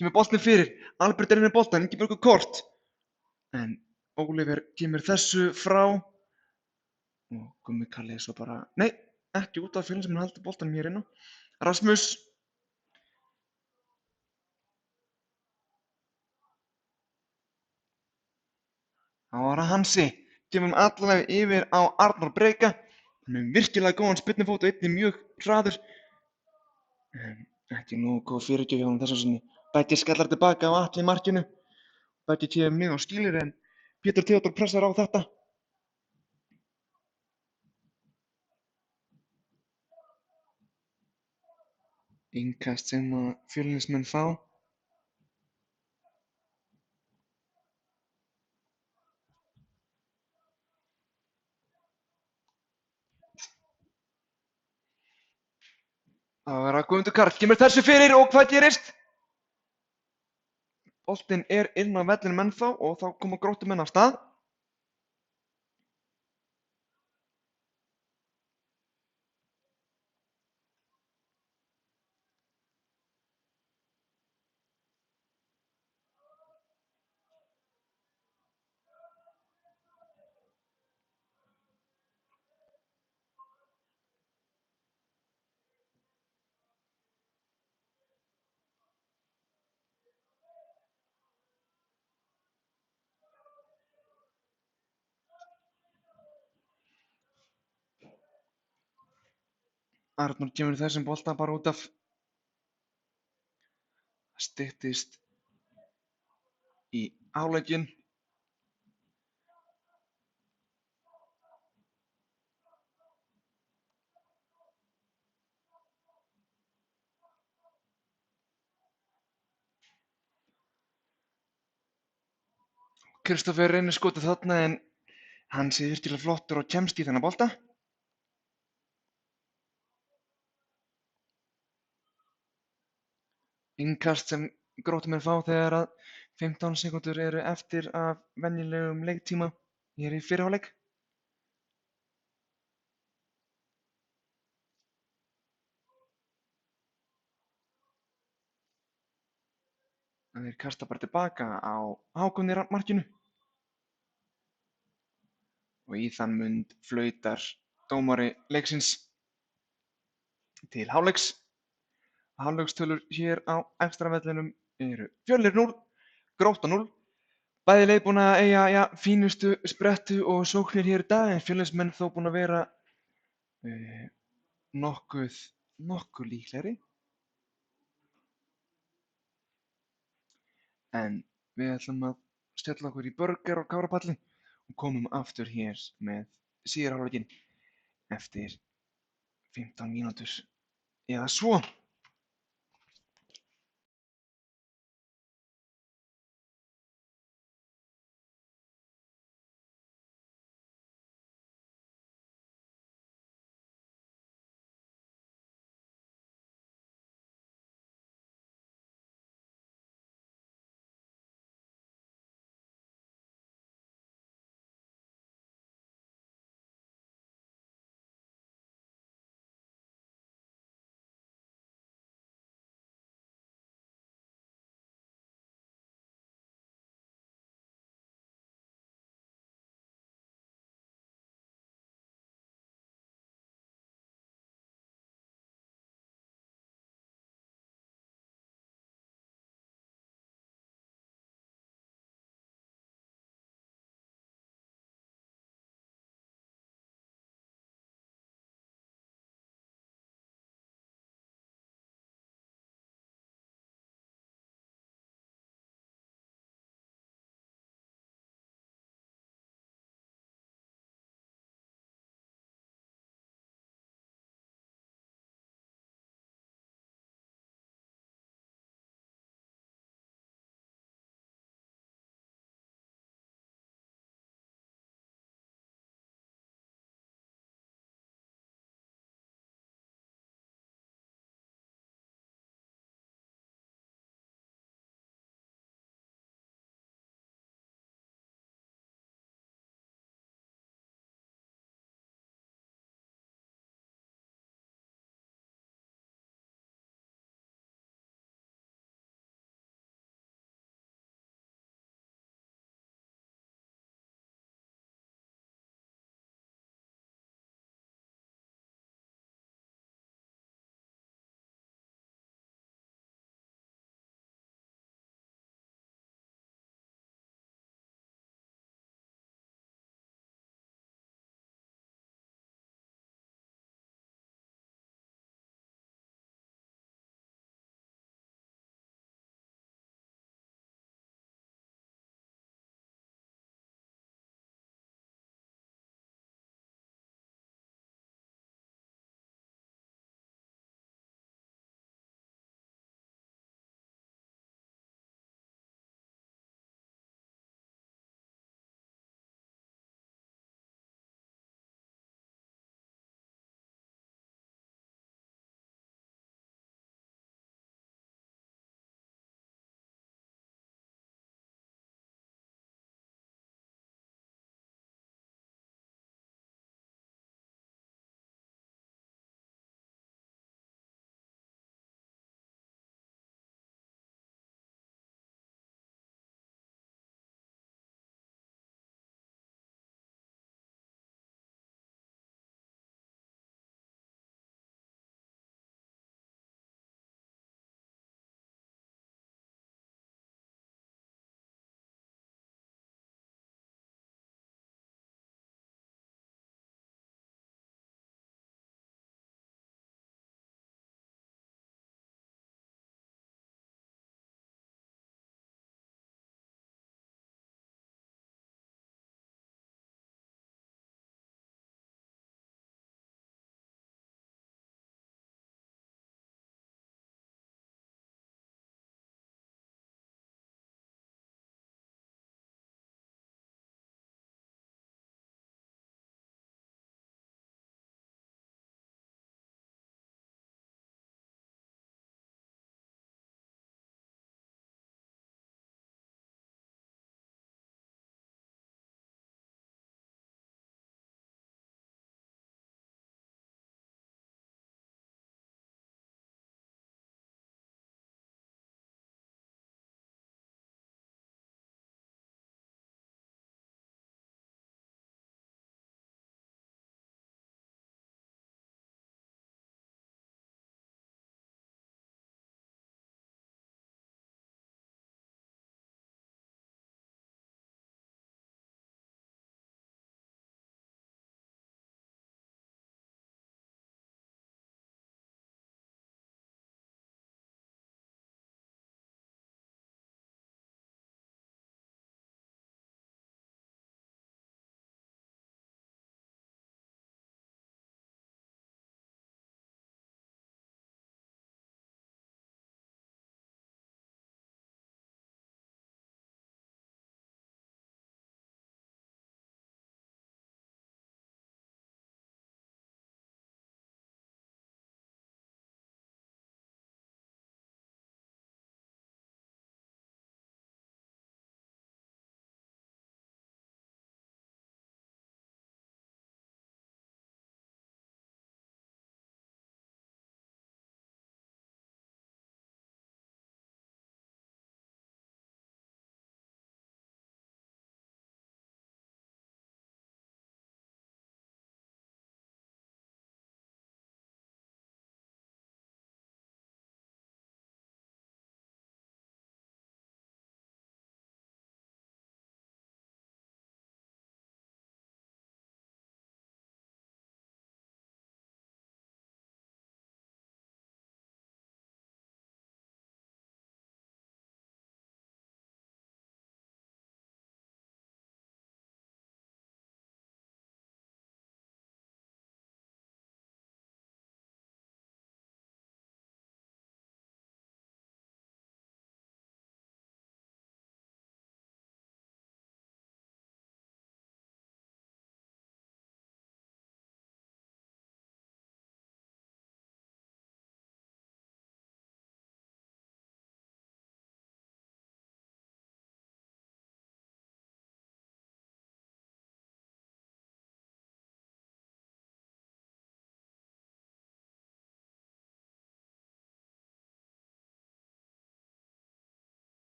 Kemur boltinn fyrir, Albert er inn í boltan, Ingeborg Kort. En Oliver kemur þessu frá. Og Gummi Kalli svo bara, nei, ekki út af Fjölnismenn haldi boltanum hér inn á. Rasmus. Það var að Hansi. Kemum allavega yfir á Arnór Breka. Hann er virkilega góðan spyrnufót og einnig mjög hraður. En ekki nógu góð fyrirgjöf hjá honum þessu sinni. Beggi skallar tilbaka á Atli markinu. Beggi kemur mjög á skýlir en Pétur Theodór pressar á þetta. Innkast sem að Fjölnismenn fá. Það var að Guðmundur Karl kemur þessu fyrir og hvað gerist? Boltinn er inn á vellinum ennþá og þá koma Gróttumenn af stað. Arnór kemur þessum bolta bara út af. Styttist í hálfleikinn. Kristófer reynir skotið þarna en hann sé virkilega flottur og kemst í þennan bolta. Innkast sem Gróttumenn fá þegar að 15 sekúndur eru eftir af venjulegum leiktíma hér í fyrri hálfleik. Þeir kasta bara tilbaka á Hákon í markinu. Og í þann mund flautar dómari leiksins til hálfleiks. Hálfleikstölur hér á Efstravellinum eru Fjölnir 0, Grótta 0. Bæði lið búin að eiga fínustu sprettu og sóknir hér í dag en Fjölnismenn þó búin að vera nokkuð líklegri. En við ætlum að stella okkur í burger og kárapalli og komum aftur hér með síðari hálfleikinn eftir 15 mínútur eða svo.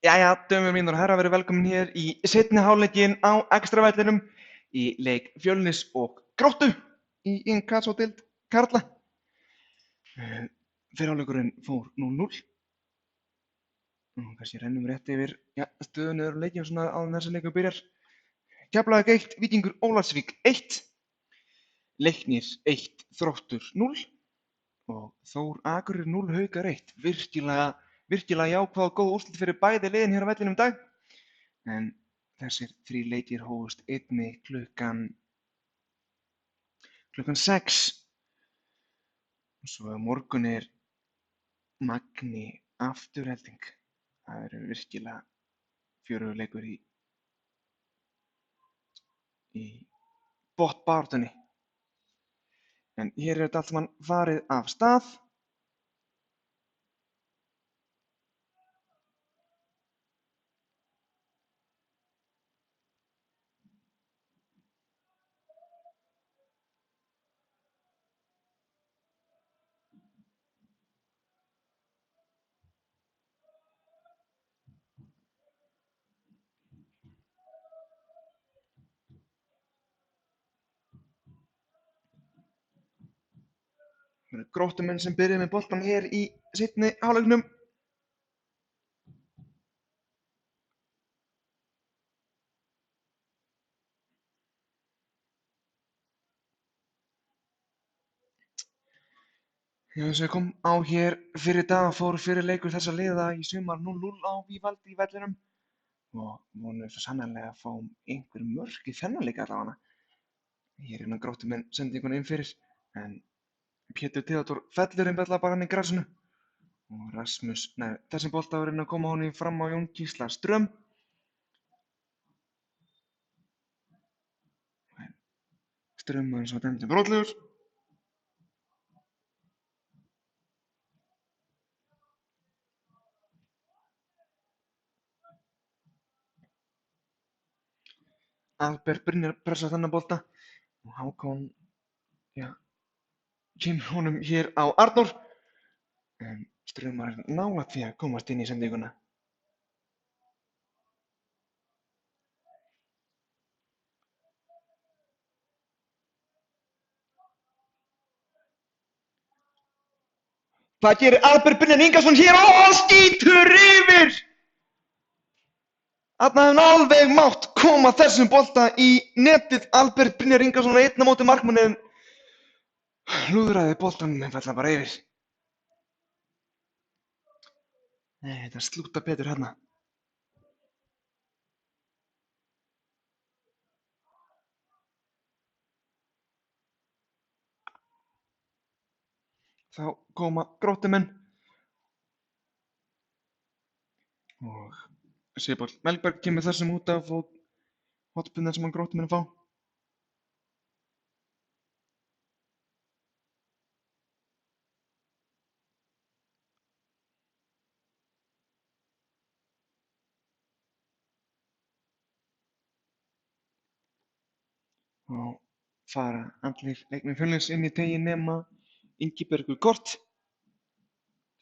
Jæja, dömur mínur og herrar, verið velkomin hér í seinni hálfleikinn á Extravellinum í leik Fjölnis og Gróttu í inkassódeild karla. Fyrri hálfleikurinn fór 0-0. Kannski rennum rétt yfir stöðunni á leikjum svona áður en þessi leikur byrjar. Keflavík 1, Víkingur Ólafsvík 1, Leiknir 1, Þróttur 0 og Þór Akureyri 0, Haukar 1. Virkilega jákvæð og góð úrslit fyrir bæði liðin hér á vellinum í dag. En þessir 3 leikir hófust einnig klukkan 6. Og svo á morgun Magni Afturhelding. Það verður virkilega fjörugur leikur í botnbaráttunni. En hér þetta allt saman farið af stað. Það eru Gróttumenn sem byrja með boltann hér í seinni hálfleiknum. Eins og ég kom á hér fyrir dag fór fyrir leikur þessa liða í sumar 0-0 á Vívaldi í vellinum og vonum svo sannarlega að fá einhver mörk í þennan leik allavega. Hér Gróttumenn sendinguna inn fyrir en Pétur Theodór fellur einbella bara hann í grasinu og þessum bolta var að koma honum fram á Jón Gísla Ström. Ström var eins og dæmdur brotlegur. Albert Brynjar pressar þennan bolta og Hákon kemur honum hér á Arnór en Ström var nálægt því að komast inn í sendinguna. Hvað gerir Albert Brynjar Ingason hér og hann skýtur yfir? Þarna hefði hann alveg mátt koma þessum bolta í netið. Albert Brynjar Ingason einn á móti markmanninn lúðraði boltanum einfaldlega bara yfir. Nei, þetta slúta betur hérna. Þá koma Gróttumenn og Sigurpáll Melberg kemur þessum út af og hotspinnan sem Gróttumenn fá. Og fara allir leikmenn Fjölnis inn í teiginn nema Ingibergur Kort.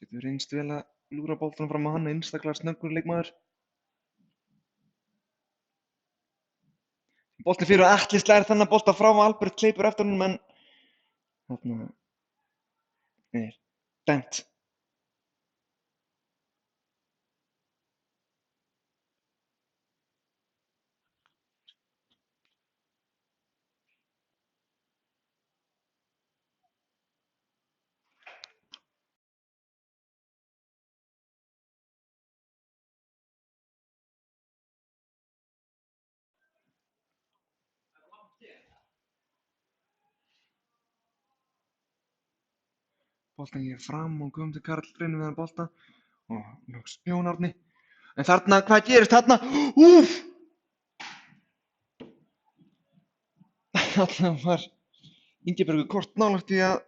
Getur reynst vel að lúra boltanum fram á hann, einstaklega snöggur leikmaður. Bolti fyrir og Atli slær þennan bolta frá og Albert hleypur eftir honum en þarna dæmt. Boltan hér fram og Guðmundur Karl reynir við hann bolta og loks Jón Árni. En þarna, hvað gerist þarna? Úff! Þarna var Ingibergur Kort nálægt því að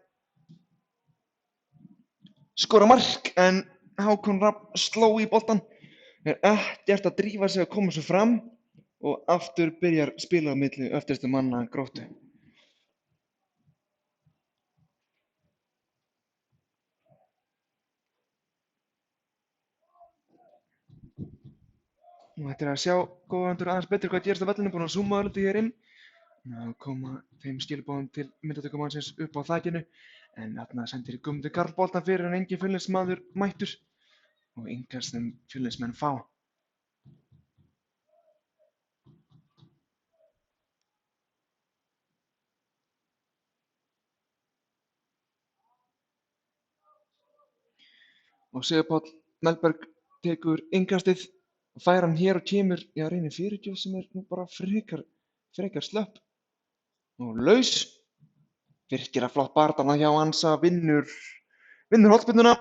skora mark en Hákon Rafn sló í boltan. Ekkert að drífa sig að koma svo fram og aftur byrjar spilið á milli öftustu manna Gróttu. Nú ættir að sjá góðandur aðeins betur hvað gerist á vellinu, búin að zooma öllu hér inn. Ná koma þeim skilabóðum til myndatökumannsins upp á þakinu, en þarna sendir Guðmundur Karl boltann fyrir en engin Fjölnismaður mættur og innkast sem Fjölnismenn fá. Og Sigurpáll Melberg tekur innkastið og fær hann hér og kemur, já, reynir fyrirgjöf sem er nú bara frekar slöpp og laus. Virkilega flott baráttan hjá Hansa, vinnur hornspyrnuna.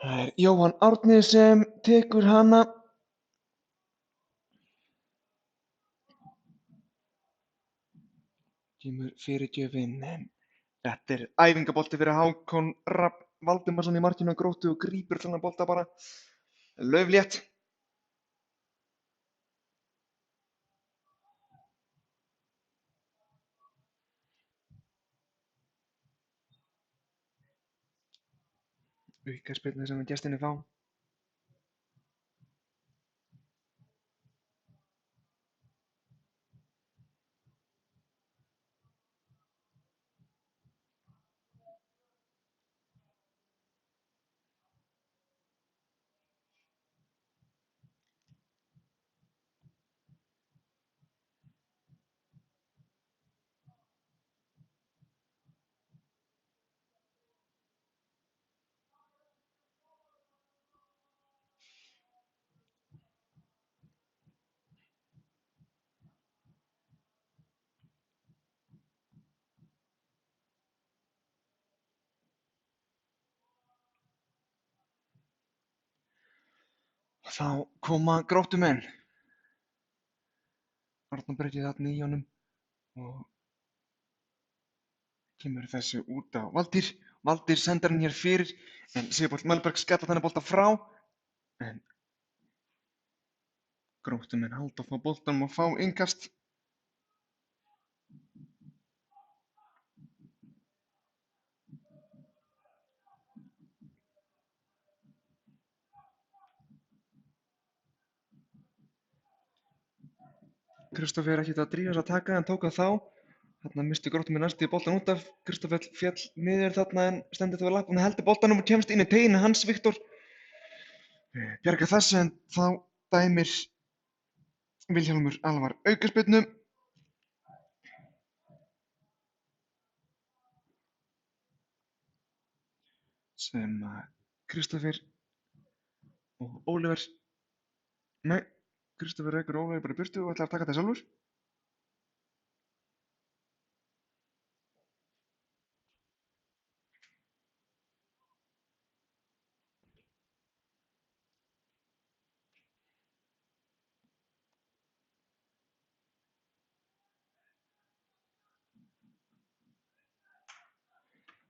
Það er Jóhann Árni sem tekur hana. Kemur fyrirgjöfin, en þetta er æfingabolti fyrir Hákon Rafn Valdimarsson í markinu á Gróttu og grípur þennan bolta bara lauflétt. Aukaspyrna sem gestirnir fá. Þá koma Gróttumenn. Arnór Breki þarna í honum og kemur þessu út á Valtýr. Valtýr sendir hann hér fyrir, en Sigurpáll Melberg skallar þennan bolta frá. En Gróttumenn halda þá boltanum og fá innkast. Kristófer ekkert að drífa sig að taka, en tók það þá. Þarna misti Gróttumenn næstu boltann út af. Kristófer féll niður þarna en stendur þó í lappirnar, heldur boltanum og kemst inn í teiginn. Hans Viktor bjargar þessu, en þá dæmir Vilhjálmur Alvar aukaspyrnu. Sem Kristófer og Óliver, nei, Kristófer rekur Óliver bara í burtu og ætlar að taka þetta sjálfur.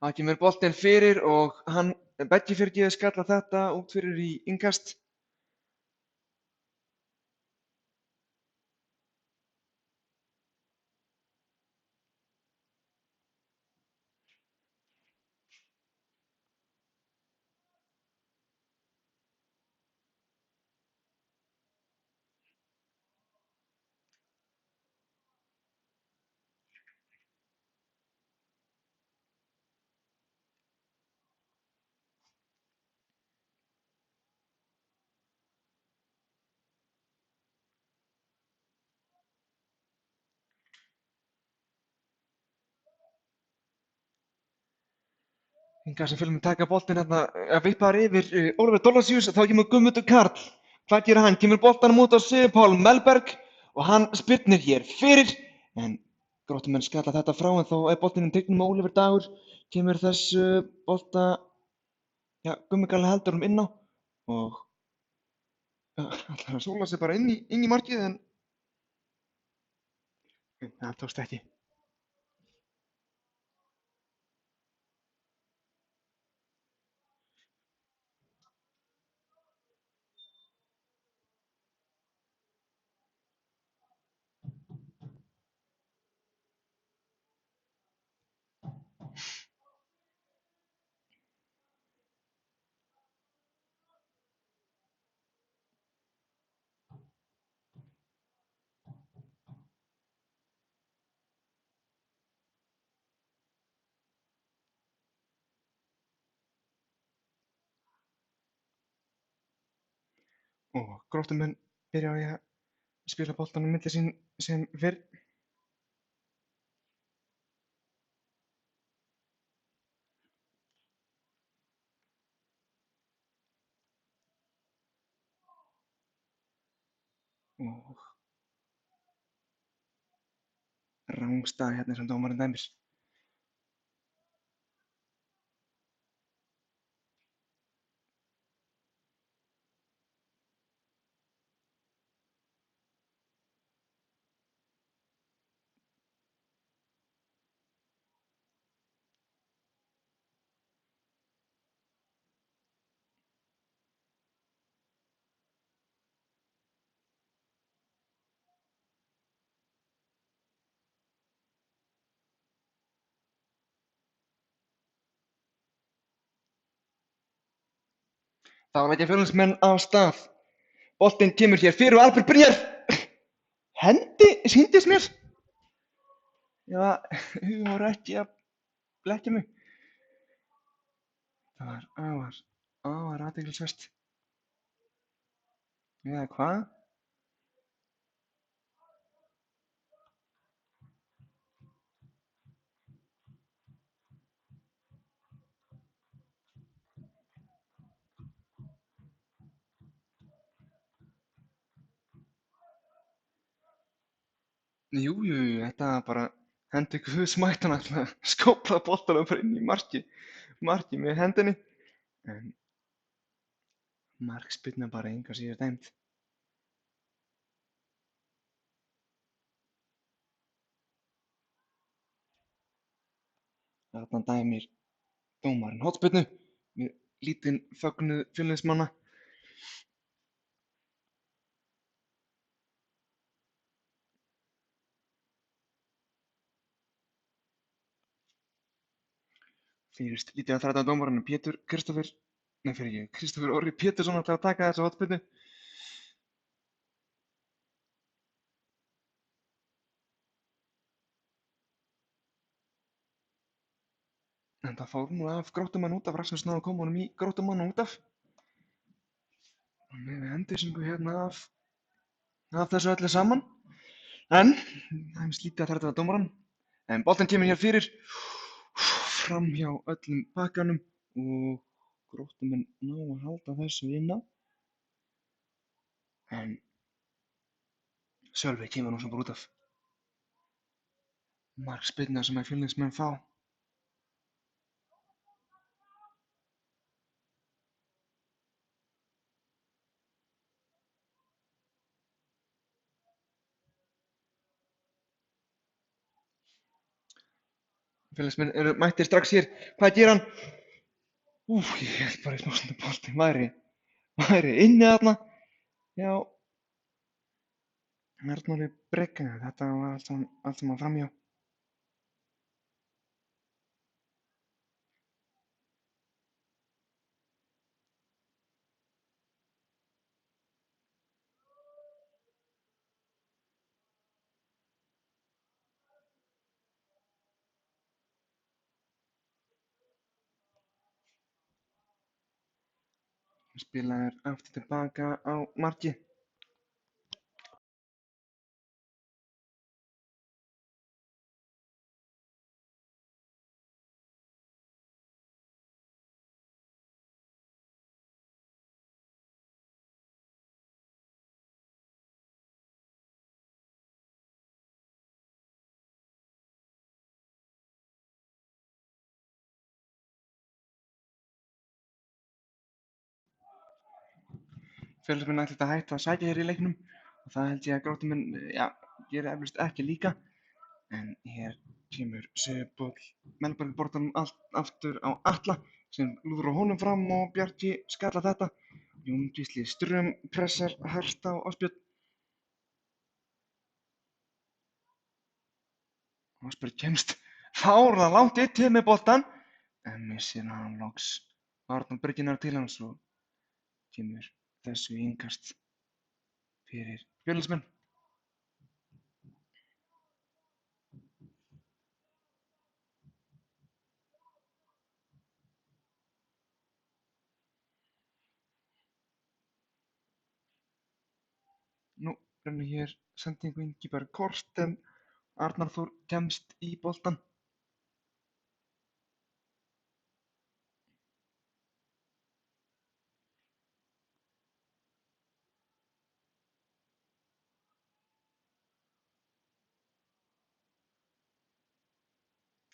Það kemur boltinn fyrir og hann, Beggi fyrirgefið, skallar þetta út fyrir í innkast. Hingað sem Fjölnir taka boltinn hérna, vippar yfir Ólafur Thorlacius, þá kemur Guðmundur Karl. Hvað gerir hann? Kemur boltanum út á Sigurpál Melberg og hann spyrnir hér fyrir, en Gróttumenn skalla þetta frá, en þó er boltinn í teignum með Ólafur Dagur. Kemur þessu bolta, já, Gummi Karl heldur inn á og ætlar að sóla sig bara inn í markið, en það tókst ekki. og Gróttumenn byrja á því að spila boltanum milli sín sem fyrr. Og rangstæða hérna sem dómarinn dæmir. Þá læt ég Fjölnismenn af stað. Boltinn kemur hér fyrir og Albert Brynjar hendi sýndist mér. Já, þau voru ekki að blekkja mig. Það var afar athyglisvert. Eða hvað? Jú, þetta var bara hendi ykkur smættan að skópla boltanum bara inn í marki með hendinni. En markspyrna bara engu að síður dæmd. Þarna dæmir dómarinn hornspyrnu við lítinn fögnuð Fjölnismanna. Fyrir lítið að þræta dómarinn Kristófer Orri Pétursson ætlar að taka þessa hornspyrnu. En það fór nú af Gróttumann út af, Rasmus náði að koma honum í Gróttumann út af. Og með endursingu hérna af þessu öllu saman. En það er lítið að þræta dómarann. En boltinn kemur hér fyrir, fram hjá öllum bakkanum og Gróttumenn ná að halda þessu inn á. En Sölvi kemur nú sem bara út af. Markspyrna sem að Fjölnismenn fá. Fjölnismenn eru mættir strax hér. Hvað gerir hann? Ég held bara í smástundu boltinn væri inni þarna. Já, Arnóri Breki, þetta var allt saman framhjá. Spilaður aftur tilbaka á markið. Fjölnismenn ætla að hætta að sækja hér í leiknum og það held ég að Gróttumenn, geri eflaust ekki líka. En hér kemur Sigurpáll Melberg boltanum aftur á Atla sem lúðrar honum fram og Bjarki skallar þetta. Jón Gísli Ström pressar hart á Ásbjörn. Ásbjörn kemst fáránlega langt yfir með boltann en missir hann loks. Arnór Brynjar til hans og kemur þessu í innkast fyrir Fjölnismenn. Brenna hér sendingu Ingibjörg kort en Arnar Þór kemst í boltann.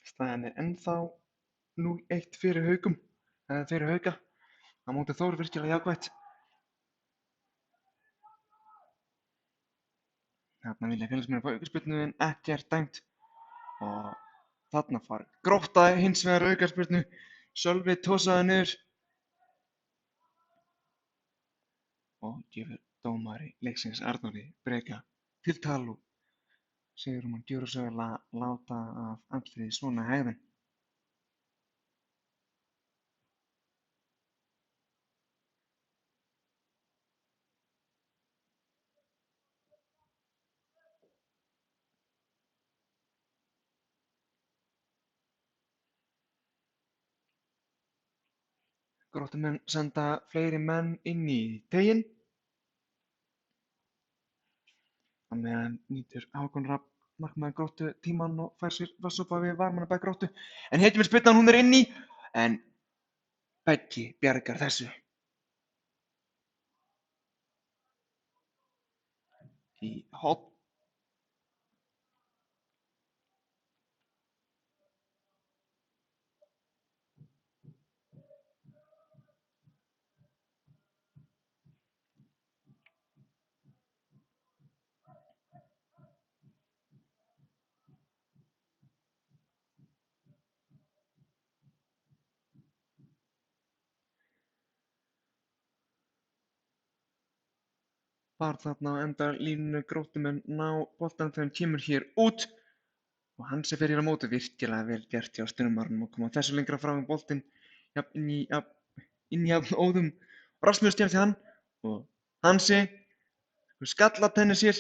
Staðan er ennþá 0-1 fyrir Haukum, eða fyrir Hauka. Á móti Þór virkilega jákvætt. Þarna vilja félagsmenn fá aukaspyrnu en ekki er dæmt. Og þarna fær Grótta hins vegar aukaspyrnu. Sölvi tósaði niður. Og gefur dómari leiksins Arnóri Breka tiltal og segir hann gjörsamlega láta af allri svona hegðun. Gróttumenn senda fleiri menn inn í teiginn. Á meðan nýtur Hákon Rafn markmaður Gróttu tímann og fær sér vatnssopa við varmannabekk Gróttu. En Heitjumir hún er inn í, en Beggi bjargar þessu. Í horn. Var þarna á endalínu. Gróttumenn ná boltanum þegar hann kemur hér út og Hansi fer hér á móti. Virkilega vel gert hjá stuðningsmönnunum að koma þessu lengra frá boltinn inn í óðum. Rasmus kemst í hann og Hansi skallatennir sér.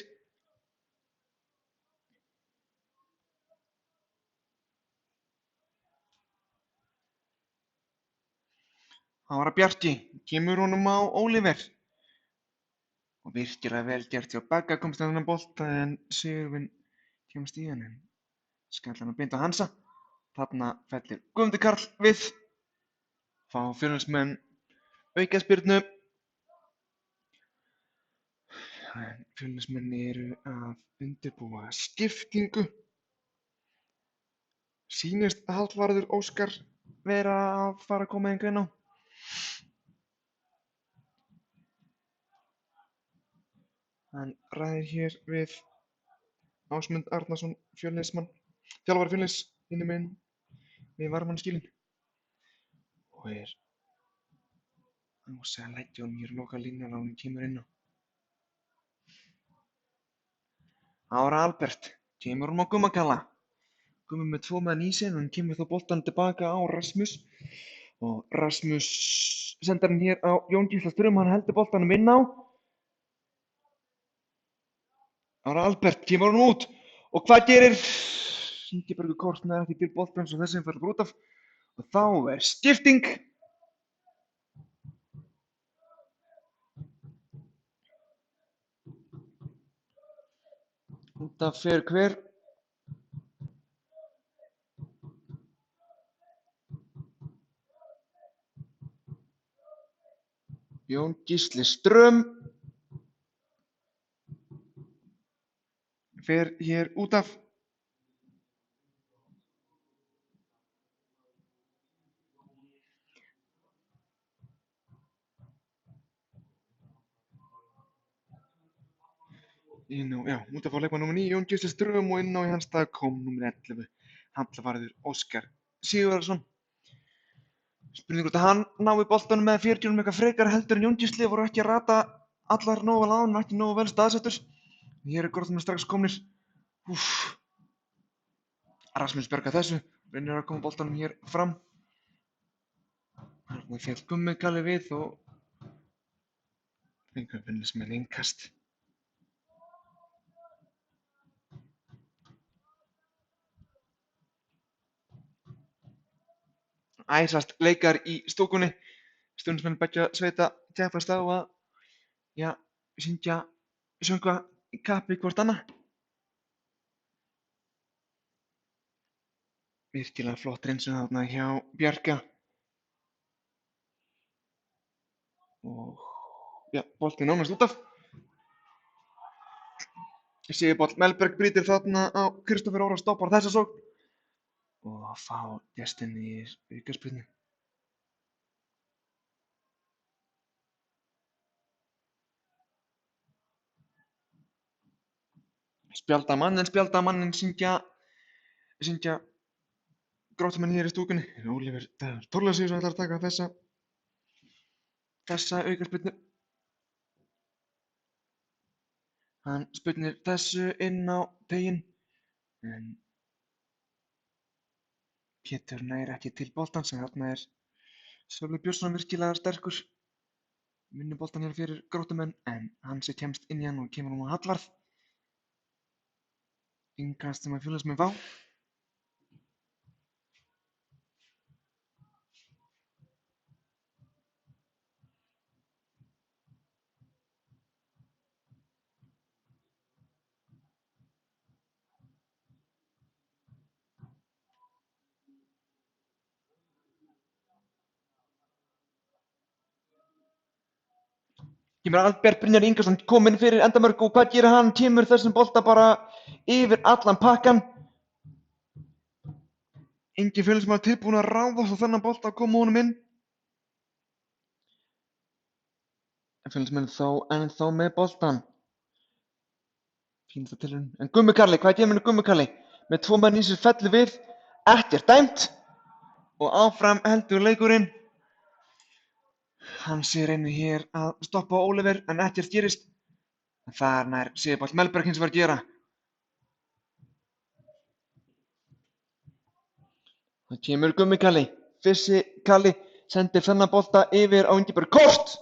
Það var að Bjarki, kemur honum á Oliver. Og virkilega vel gert hjá Begga komst að þennan bolta en Sigurvin kemst í hann en skallar hann beint á Hansa. Þarna fellir Guðmundur Karl við. Fá Fjölnismenn aukaspyrnu. En Fjölnismenn eru að undirbúa skiptingu. Sýnist Hallvarður Óskar vera að fara að koma einhver inn á. Hann ræðir hér við Ásmund Arnarsson, þjálfari Fjölnis, hinum megin við varmannskýlinn. Og er að leggja honum hér loka línuna og hann kemur inn á. Ára Albert kemur honum á Gummakalla. Gummi með 2 menn í sig en hann kemur þó boltann tilbaka á Rasmus. Og Rasmus sendar hann hér á Jón Gísla Ström, hann heldur boltanum inn á. Ára Albert kemur hann út og hvað gerir? Ingibjörg kort með ekki til boltans og þessi fær út af og þá er skipting. Út af fer hver? Jón Gísli Ström fer hér út af. Út af á leikmann númer 9, Jón Gísli Ström og inn á í hans stað kom númer 11, Hallvarður Óskar Sigurðarson. Spurning hvort að hann nái boltanum með 40 eitthvað frekar heldur en Jón Gísli, voru ekki að rata allar nógu vel á hann, ekki nógu vel staðsettur. Hér er Gróttumenn strax komnir. Rasmus bjargar þessu, reynir að koma boltanum hér fram. Þarna féll Gummi Kalli við og fengur Fjölnismenn innkast. Æsast leikar í stúkunni. Stuðningsmenn beggja sveita keppast á að syngja söngva í kappi hvort annað. Virkilega flott hreinsun þarna hjá Bjarka. Og já, boltinn nánast út af. Sigurpáll Melberg brýtur þarna á Kristófer Óra, stoppar þessa sókn og fá gestin í aukaspyrnu. Spjalda manninn syngja Gróttumenn hér í stúkunni. Ólíver Þorleifsson ætlar að taka þessa aukaspyrnu. Hann spyrnir þessu inn á teiginn en Pétur nær ekki til boltans en þarna er Sölvi Björnsson virkilega sterkur. Vinnur boltan hér fyrir Gróttumenn en hann sem kemst inn í hann og kemur hún á Hallvarð. Innkast sem að Fjölnismenn fá. Kemur Albert Brynjar Ingarsson kominn fyrir endamörk og hvað gerir hann? Kemur þessum bolta bara yfir allan pakkan. Engin Fjölnismaður tilbúinn að ráðast á þennan bolta að koma honum inn. En Fjölnismenn ennþá með boltan. Fínasta tilraun. En Gummi Karli, hvað er dæminu Gummi Karli? Með 2 menn í sér fellur við, ekkert dæmt og áfram heldur leikurinn. Hann sé reynir hér að stoppa Ólíver en ekkert gerist. En þar nær Sigurpáll Melberg hins vegar að gera. Það kemur Gummi Karli, Fissi Karli sendir þennan bolta yfir á Ingiberg Kort.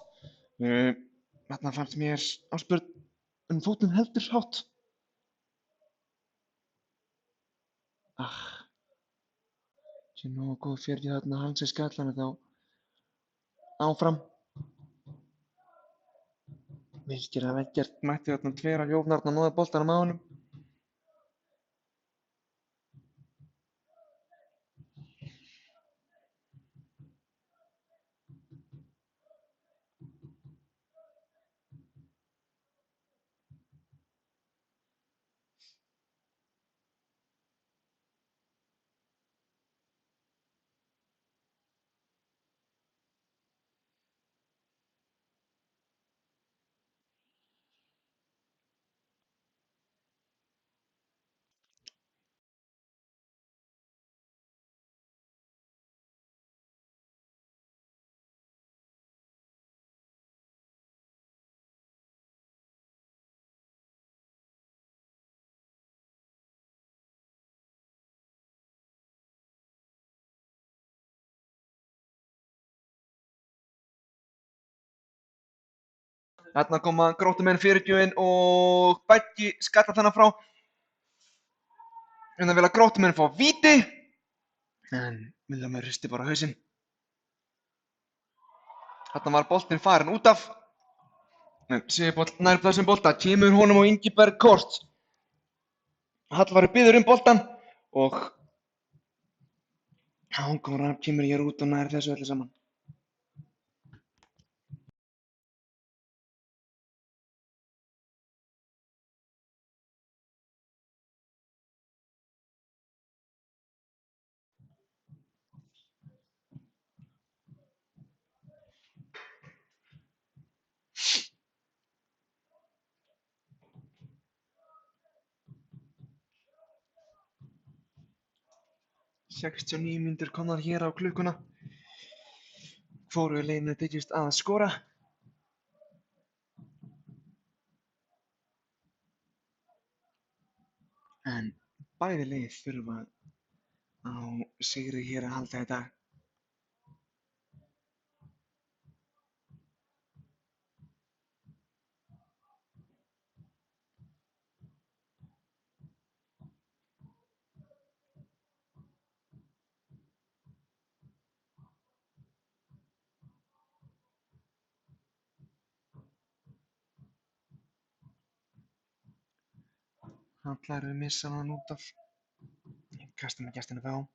Þarna fannst mér áspurn fótinn heldur hátt. Sé nógu góð fjörði þarna Hansi Skallan þá áfram. Virkilega vel gert, mætti þarna 2 af Jófnarn og náði boltanum á honum. Þarna koma Gróttumenn fyrirgjöfin og Beggi skallar þennan frá. En það vil að Gróttumenn fá víti. En Vilhjálmur hristi bara hausinn. Þarna var boltinn farinn út af. En Sigurpáll nær þessum bolta, kemur honum á Ingiberg Kort. Hallvarður biður boltan og Hákon Rafn kemur hér út og nær þessu öllu saman. Sextíu og níu mínútur komnar hér á klukkuna. Hvorugu liðinu tekist að skora. En bæði lið þurfa á sigri hér að halda í dag. Ætlarðu að missa hann út af kastinu gestinu þá.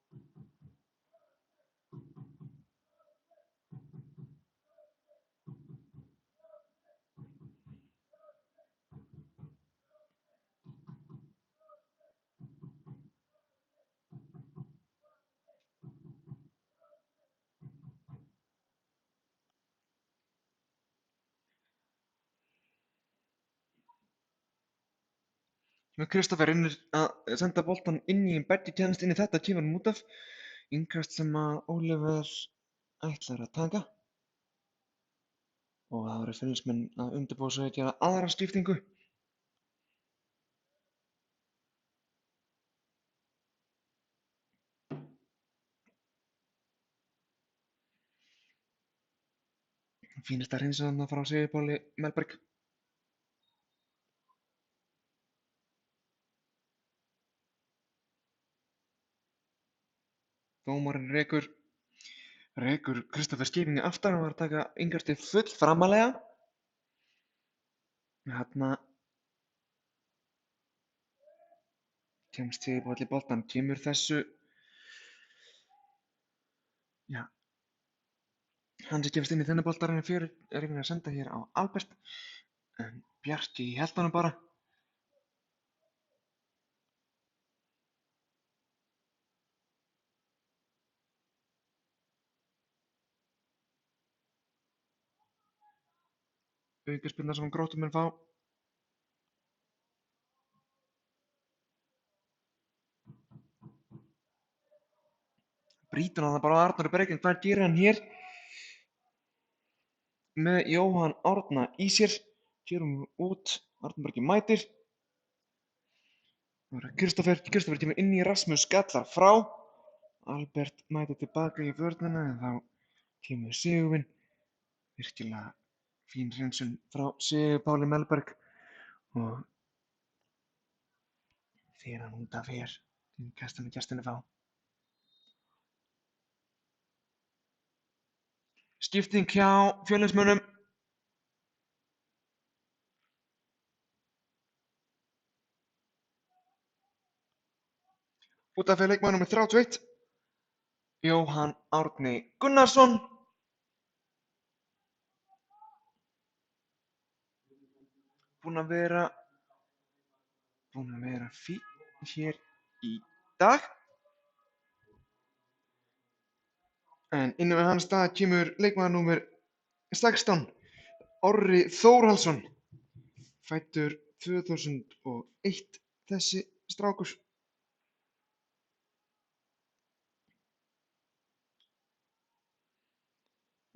Kristoffer reynir að senda boltan inn í Berti kemst inn í þetta, kemur hann út af. Innkast sem að Oliver ætlar að taka. Og það voru Fjölnismenn að undirbúa sig að gera aðra skiptingu. Fínasta hreinsa þarna frá Sigurpáli Melberg. Dómarinn rekur Kristoffer skipingi aftar og var að taka innkastið full framalega. Þarna kemst Sigurpáll í boltann, kemur þessu, já, hann sem kemst inn í þennan bolta er reynir að senda hér á Albert, en Bjarki hélt honum bara. Aukaspyrna sem Gróttumenn fá. Brýtur hann það bara á Arnóri Berg, en hvað gerir hann hér? Með Jóhann Árna í sér, gerum út, Arnór Bergi mætir. Það var Kristoffer kemur inn í Rasmus, skallar frá. Albert mætir tilbaka í vörnina, en þá kemur Sigurvin. Virkilega fín hreinsun frá Sigurpáli Melberg og þegar hann út af hér, kastinu gestinu fá. Skipting hjá Fjölnismönnum. Út af fyrir leikmaður númer 31. Jóhann Árni Gunnarsson. Búinn að vera fínn hér í dag. En inn við hans stað kemur leikmaður númer 16, Orri Þórhallsson, fæddur 2001 þessi strákur.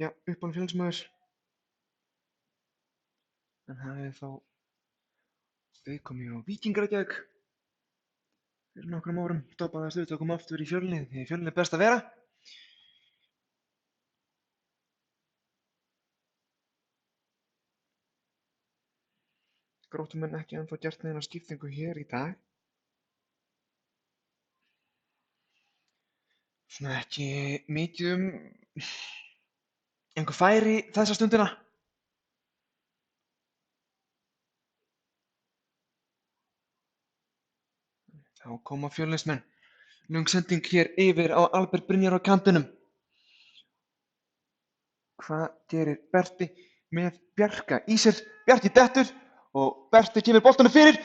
Já, uppáhalds Fjölnismaður. En það hefði þá viðkomið á Víking Reykjavík fyrir nokkrum árum, stoppaði að stutt og kom aftur í Fjölnið, því Fjölnið er best að vera. Gróttumenn ekki ennþá gert neina skiptingu hér í dag. Svona ekki mikið einhver færi þessa stundina. Þá koma Fjölnismenn. Löng sending hér yfir á Albert Brynjar á kantinum. Hvað gerir Berti með Bjarka í sér? Bjarki dettur og Berti kemur boltanum fyrir.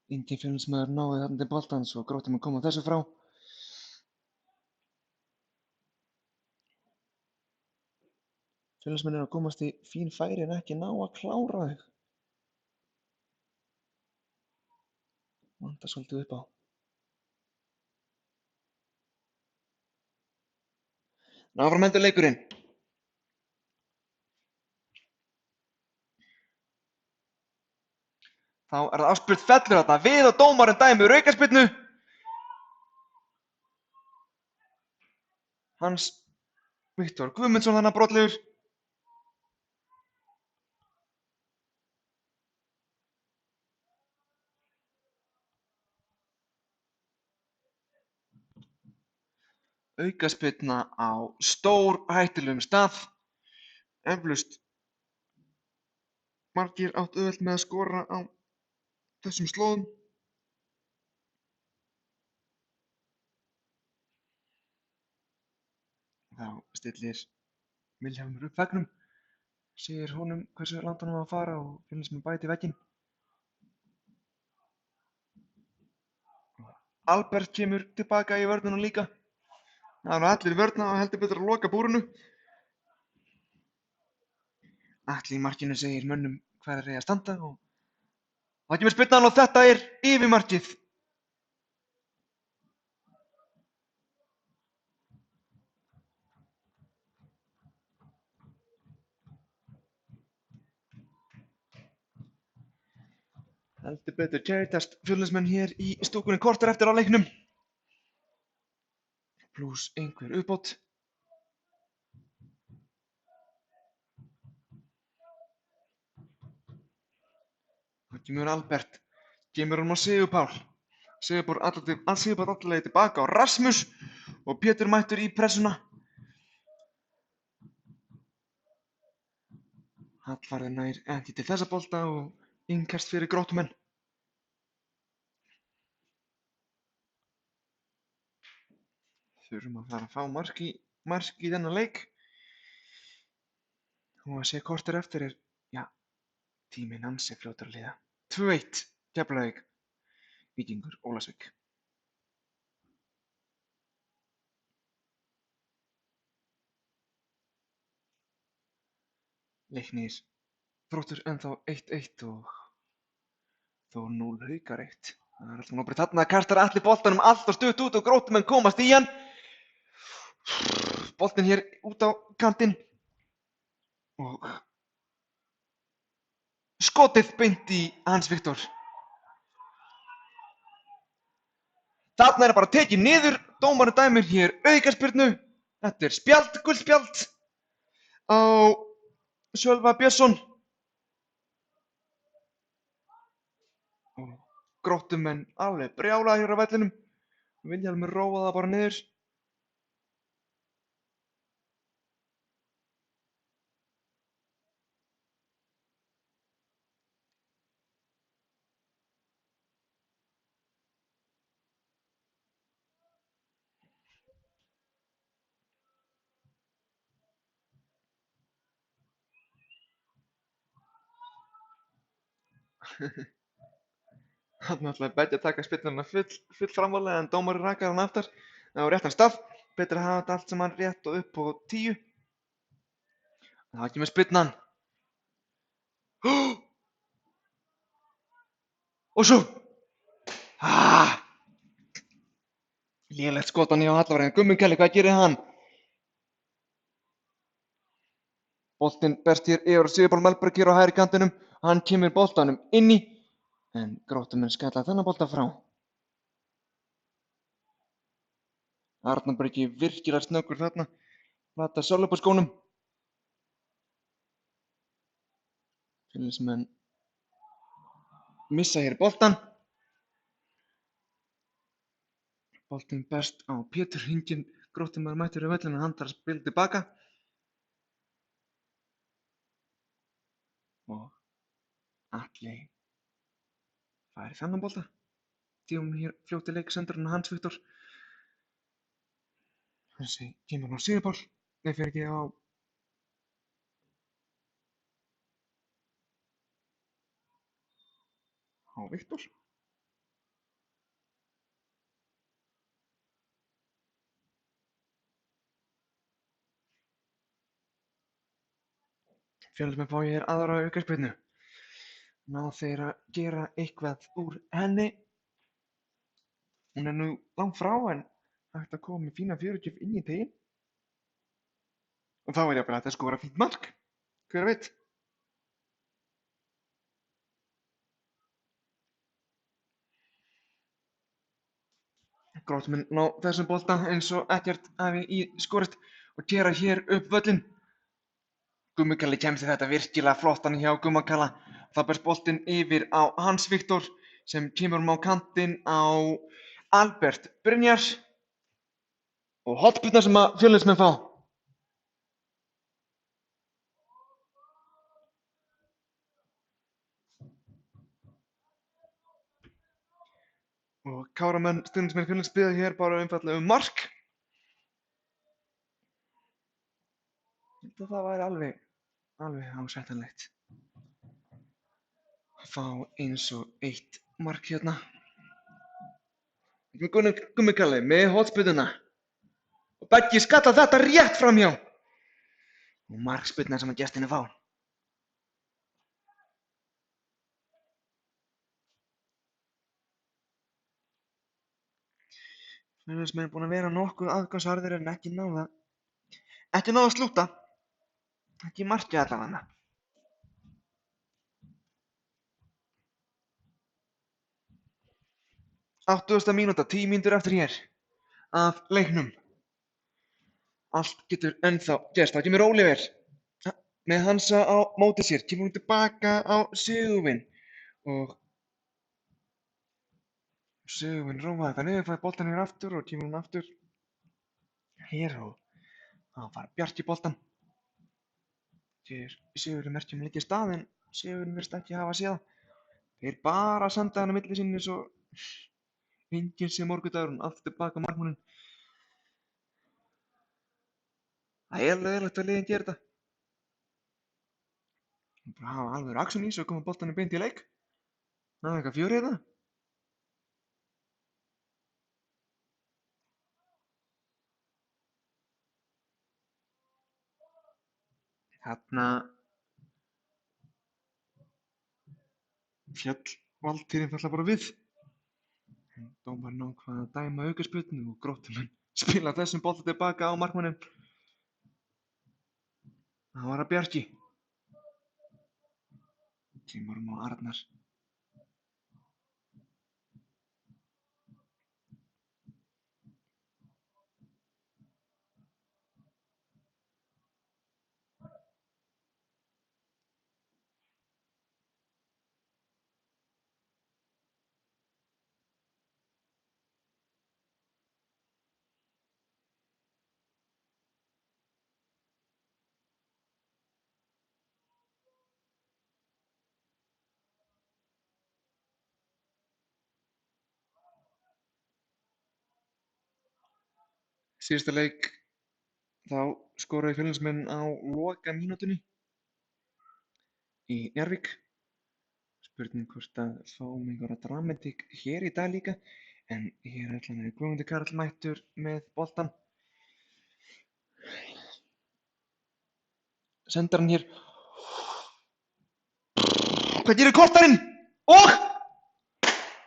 Enginn Fjölnismaður náði þarna til boltans og Gróttumenn koma þessu frá. Fjölnismenn eru að komast í fín færi en ekki ná að klára þau. Vantar svolítið upp á. Áfram heldur leikurinn. Þá er það afspyrnt fellur þarna við og dómarinn dæmir aukaspyrnu. Hans Viktor Guðmundsson þarna brotlegur. Aukaspyrna á stórhættulegum stað. Eflaust margir áttu auðvelt með að skora á þessum slóðum. Þá stillir Vilhjálmur upp veggnum, segir honum hversu langt hann á að fara og Fjölnismenn bæti vegginn. Albert kemur tilbaka í vörnina líka. Það eru allir í vörna og heldur betur að loka búrinu. Atli í markinu segir mönnum hvað þeir eiga að standa og það kemur spyrnan og þetta er yfir markið. Heldur betur kætast Fjölnismenn hér í stúkunni korter eftir á leiknum. Plús einhver uppbót. Það kemur Albert, kemur hann á Sigurpál. Sigurpál allavega tilbaka á Rasmus og Pétur mættur í pressuna. Hallvarður nær ekki til þessa bolta og innkast fyrir Gróttumenn. Þurfum að fara að fá mark í þennan leik. Og að sé korter eftir er, tíminn ansi fljótur að líða. 2-1, Keflavík, Víkingur Ólafsvík. Leiknir Þróttur ennþá 1-1 og þó 0 Haukar 1. Það er alltaf nóbrið þarna, kastar Atli boltanum allt og stutt út og Gróttumenn komast í hann. Boltinn hér út á kantinn og skotið beint í Hans Viktor. Þarna er bara tekið niður, dómarinn dæmir hér aukaspyrnu. Þetta er spjald, gult spjald á Sölva Björnsson. Og Gróttumenn alveg brjálaðir hér á vellinum. Vilhjálmur róa það bara niður. Þarna ætlaði Beggi að taka spyrnuna full framvarlega en dómarinn rakar hann aftar á réttan stað. Betur að hafa þetta allt saman rétt og upp á 10. Það kemur spyrnan. Og svo lélegt skotan hjá Hallvarði. Gummi Kelly, hvað gerir hann? Boltinn berst hér yfir Sigurpál Melberg hér á hægri kantinum. Hann kemur boltanum inn í en Gróttumenn skalla þennan bolta frá. Arnar Breki virkilega snöggur þarna. Plata Sölva upp á skónum. Fjölnismenn missa hér boltan. Boltinn berst á Pétur Hringinn. Gróttumenn mættur í vellinu, hann þarf að spila tilbaka. Og Atli fær þennan bolta. Tíum hér fljóti leik sendurinn Hans Viktor. Þessi kemur á Sigurpál. Nei, fer ekki á Viktor. Fjölnismenn fá hér aðra aukaspyrnu. Ná þeir að gera eitthvað úr henni. Hún er nú langt frá en hægt að koma með fína fjörugjöf inn í teginn. Og þá er jafnvel hægt að skora fínt mark. Hver veit? Gróttumenn ná þessum bolta eins og ekkert hafi í skorist og gera hér upp völlinn. Gummi Kalli kemst í þetta virkilega flottan hjá Gumma Kalla. Það berst boltinn yfir á Hans Viktor sem kemur á kantinn á Albert Brynjar og hornspyrna sem að Fjölnismenn fá. Og Káramenn, stuðningsmenn Fjölnis biðja hér bara einfaldlega mark. Það væri alveg ásættanlegt að fá eins og eitt mark hérna. Gummi Kalli með hornspyrnuna og Beggi skallar þetta rétt framhjá og markspyrna sem að gestinni fá. Fjölnismenn búin að vera nokkuð aðgangsharðir en ekki náða að slúta. Ekki markið allavega. 80. mínúta, 10 mínútur eftir hér af leiknum. Allt getur ennþá gerst. Það kemur Oliver með Hansa á móti sér, kemur hún tilbaka á Sigurvin og Sigurvin rófaði það niður, fæði boltann hér aftur og kemur hún aftur hér og þá fara Bjarki boltann. Sigurvin merkjum liggja í stað en Sigurvin virðist ekki hafa séð það. Þeir bara senda hann á milli sinni svo enginn sé morgundagurinn, allt tilbaka á markmanninn. Það er leiðilegt að liðin gera þetta. Bara hafa alveg action í svo koma boltanum beint í leik. Það er eitthvað fjörið þetta. Þarna féll Valtýr einfaldlega bara við. En dómarinn ákvað að dæma aukaspyrnu og Gróttumenn spila þessum bolta tilbaka á markmanninn. Það var að Bjarki. Kemur hún á Arnar. Síðasta leik þá skoraði Fjölnismenn á lokamínútunni í Njarðvík. Spurning hvort að fáum einhverja dramatík hér í dag líka en hér er allan Guðmundur Karl mættur með boltann. Sendar hann hér. Hvað gerir kortarinn? Og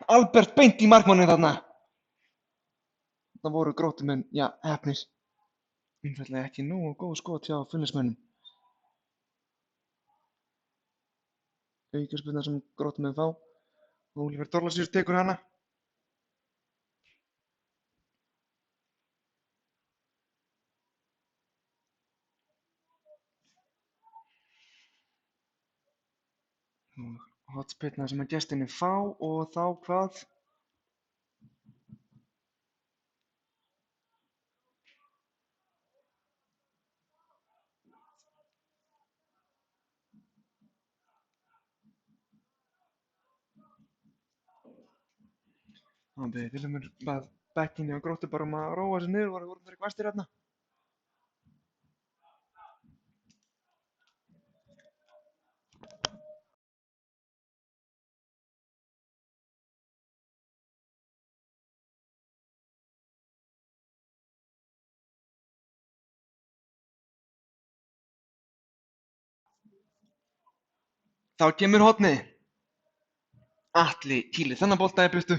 Albert beint í markmanninn þarna. Það voru Gróttumenn, já, heppnir. Einfaldlega ekki nógu góð skot hjá Fjölnismönnum. Aukaspyrna sem Gróttumenn fá. Oliver Þorláksson tekur hana. Og hornspyrna sem að gestinni fá og þá hvað? Það beðið Vilhjálmur bað bekkinn hjá Gróttu bara að róa sig niður og voru þeir ekki fastir hérna. Þá kemur hornið. Atli kýlir þennan bolta í burtu.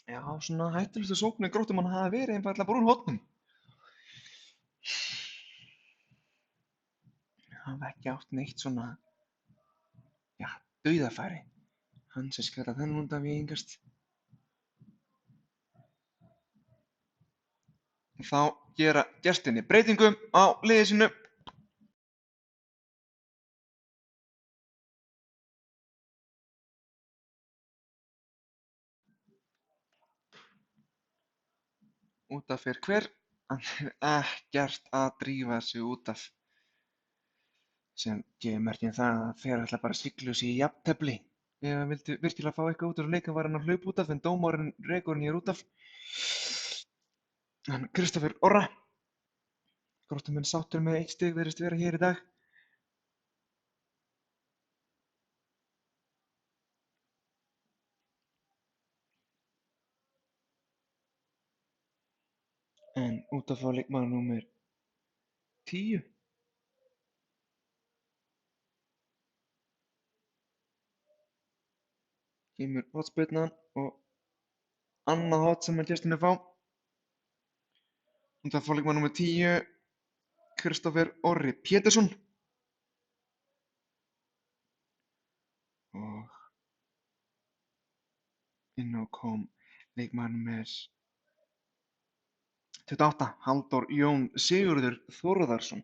Já, svona hættulegustu sóknir Gróttumanna hafa verið einfaldlega bara úr hornum. Hafa ekki átt neitt svona, já, dauðafæri. Hann sem skræta þennan út af víðingast. Þá gera gestinni breytingu á liði sínu. Út af fyrir hver? Hann er ekkert að drífa sig út af. Sem gefur merkjum það að þeir ætla bara að sigla sig í jafntefli. Ef hann vildi virkilega fá eitthvað út úr leik var hann að hlaupa út af en dómarinn rekur hann hér út af. En Kristófer Orra, Gróttumenn sáttur með 1 stig virðist vera hér í dag. En út af á leikmaður númer 10. Kemur hornspyrnan og annað hot sem hann gestinni fá. Út af á leikmaður númer 10, Kristófer Orri Pétursson. Og inn á kom leikmaður númer 28, Halldór Jón Sigurður Þórðarson.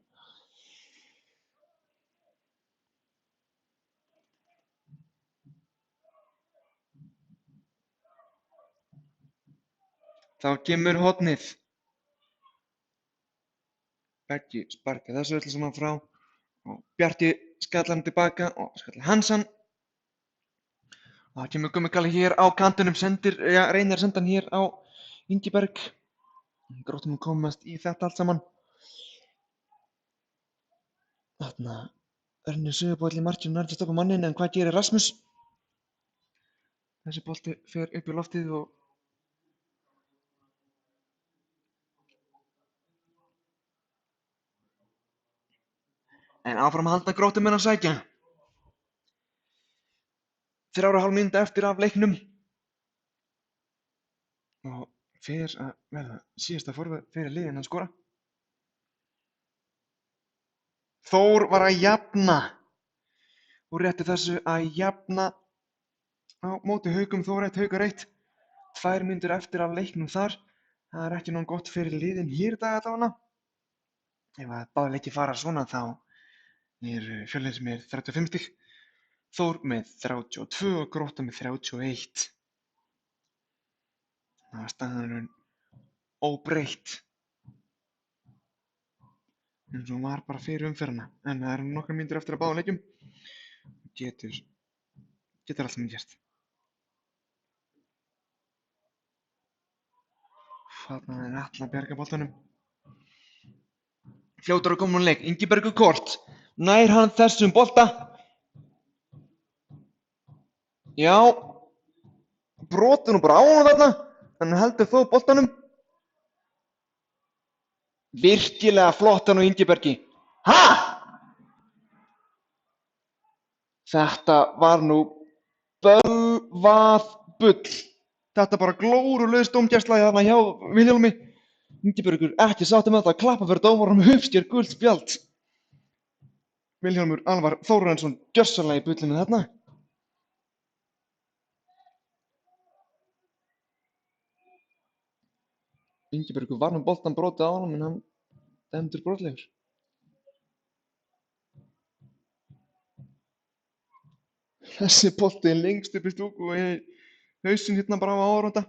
Þá kemur hornið. Beggi sparkar þessu öllu saman frá og Bjarki skallar hann tilbaka og skallar Hansan. Og það kemur Gummi Kalli hér á kantinum, reynir að senda hann hér á Ingiberg. Gróttumenn komast í þetta allt saman. Þarna Ernir Sigurbolli í markinu nærðist upp á manninn, en hvað gerir Rasmus? Þessi bolti fer upp í loftið og en áfram halda Gróttumenn að sækja. 3,5 mínútur eftir af leiknum. Og fer að verða síðasta forvörð fyrir liðin að skora. Þór var að jafna og rétti þessu að jafna á móti Haukum. Þór 1, Haukar 1. 2 mínútur eftir af leiknum þar. Það er ekki nóg gott fyrir liðin hér í dag allavega. Ef að báðir leikir fara svona þá Fjölnir með 35 stig, Þór með 32 og Grótta með 31. Það var staðan óbreytt eins og var bara fyrir umferðina, en það eru nokkrar mínútur eftir að báðum leikjum. Getur allt sem gerst. Þarna er Atli að bjarga boltanum. Fljótur að koma úr leik, Ingibergur Kort. Nær hann þessum bolta? Já, brotur nú bara á hann þarna. Hann heldur þó boltanum. Virkilega flott hann á Ingibergi. Ha? Þetta var nú bölvað bull. Þetta bara glórulaus dómgæsla þarna hjá Vilhjálmi. Ingibergur ekki sáttur með þetta, klappa fyrir dómaranum, uppsker gult spjald. Vilhjálmur Alvar Þórarinsson gjörsamlega í bullinu þarna. Ingibergur var með boltan brotið á honum en hann dæmdur brotlegur. Þessi bolti er lengst upp í stúku og hausinn hérna bara á áhorfanda.